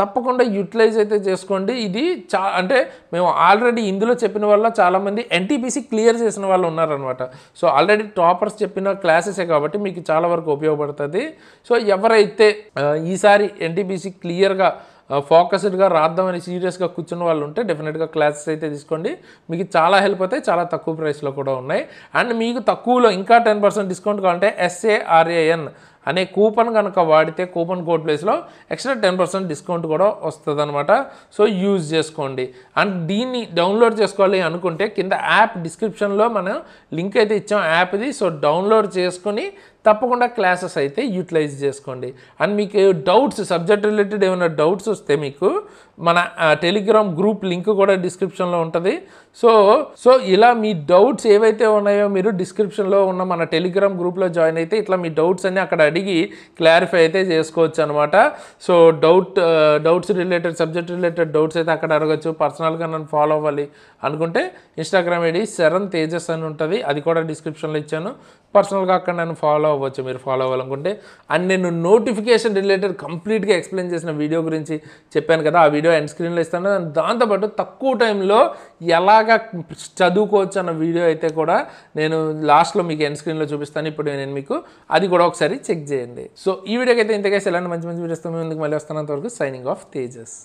తప్పకుండా యూటిలైజ్ అయితే చేసుకోండి. ఇది అంటే మేము ఆల్రెడీ ఇందులో చెప్పిన వల్ల చాలామంది ఎన్టీపీసీ క్లియర్ చేసిన వాళ్ళు ఉన్నారనమాట. సో ఆల్రెడీ టాపర్స్ చెప్పిన క్లాసెసే కాబట్టి మీకు చాలా వరకు ఉపయోగపడుతుంది. సో ఎవరైతే ఈసారి ఎన్టీపీసీ క్లియర్గా ఫోకస్డ్గా రాద్దామని సీరియస్గా కూర్చున్న వాళ్ళు ఉంటే డెఫినెట్గా క్లాసెస్ అయితే తీసుకోండి, మీకు చాలా హెల్ప్ అవుతాయి, చాలా తక్కువ ప్రైస్లో కూడా ఉన్నాయి. అండ్ మీకు తక్కువలో ఇంకా 10% డిస్కౌంట్ కావాలంటే SARAN అనే కూపన్ కనుక వాడితే కూపన్ కోడ్ ప్లేస్లో ఎక్స్ట్రా 10% డిస్కౌంట్ కూడా వస్తుంది అనమాట. సో యూజ్ చేసుకోండి. అండ్ దీన్ని డౌన్లోడ్ చేసుకోవాలి అనుకుంటే కింద యాప్ డిస్క్రిప్షన్లో మనం లింక్ అయితే ఇచ్చాం యాప్ది. సో డౌన్లోడ్ చేసుకుని తప్పకుండా క్లాసెస్ అయితే యూటిలైజ్ చేసుకోండి. అండ్ మీకు డౌట్స్ సబ్జెక్ట్ రిలేటెడ్ ఏమైనా డౌట్స్ వస్తే మీకు మన టెలిగ్రామ్ గ్రూప్ లింక్ కూడా డిస్క్రిప్షన్లో ఉంటుంది. సో ఇలా మీ డౌట్స్ ఏవైతే ఉన్నాయో మీరు డిస్క్రిప్షన్లో ఉన్న మన టెలిగ్రామ్ గ్రూప్లో జాయిన్ అయితే ఇట్లా మీ డౌట్స్ అన్నీ అక్కడ అడిగి క్లారిఫై అయితే చేసుకోవచ్చు అనమాట. So doubts related subject related doubts అయితే అక్కడ అడగచ్చు. పర్సనల్గా నన్ను ఫాలో అవ్వాలి అనుకుంటే ఇన్స్టాగ్రామ్ ఐడి శరణ్ తేజస్ అని ఉంటుంది, అది కూడా డిస్క్రిప్షన్లో ఇచ్చాను. పర్సనల్గా అక్కడ నన్ను ఫాలో అవ్వచ్చు మీరు ఫాలో అవ్వాలనుకుంటే. అండ్ నేను నోటిఫికేషన్ రిలేటెడ్ కంప్లీట్గా ఎక్స్ప్లెయిన్ చేసిన వీడియో గురించి చెప్పాను కదా, ఆ వీడియో ఎండ్ స్క్రీన్లో ఇస్తాను. దాంతోపాటు తక్కువ టైంలో ఎలాగా చదువుకోవచ్చు అన్న వీడియో అయితే కూడా నేను లాస్ట్లో మీకు ఎండ్ స్క్రీన్లో చూపిస్తాను. ఇప్పుడు నేను మీకు అది కూడా ఒకసారి చెక్ చేయండి. సో ఈ వీడియోకి అయితే ఇంతకేసి ఎలాంటి మంచి మంచి వీడియోస్ ముందుకు మళ్ళీ వస్తాను. అంతవరకు సైనింగ్ ఆఫ్ తేజస్.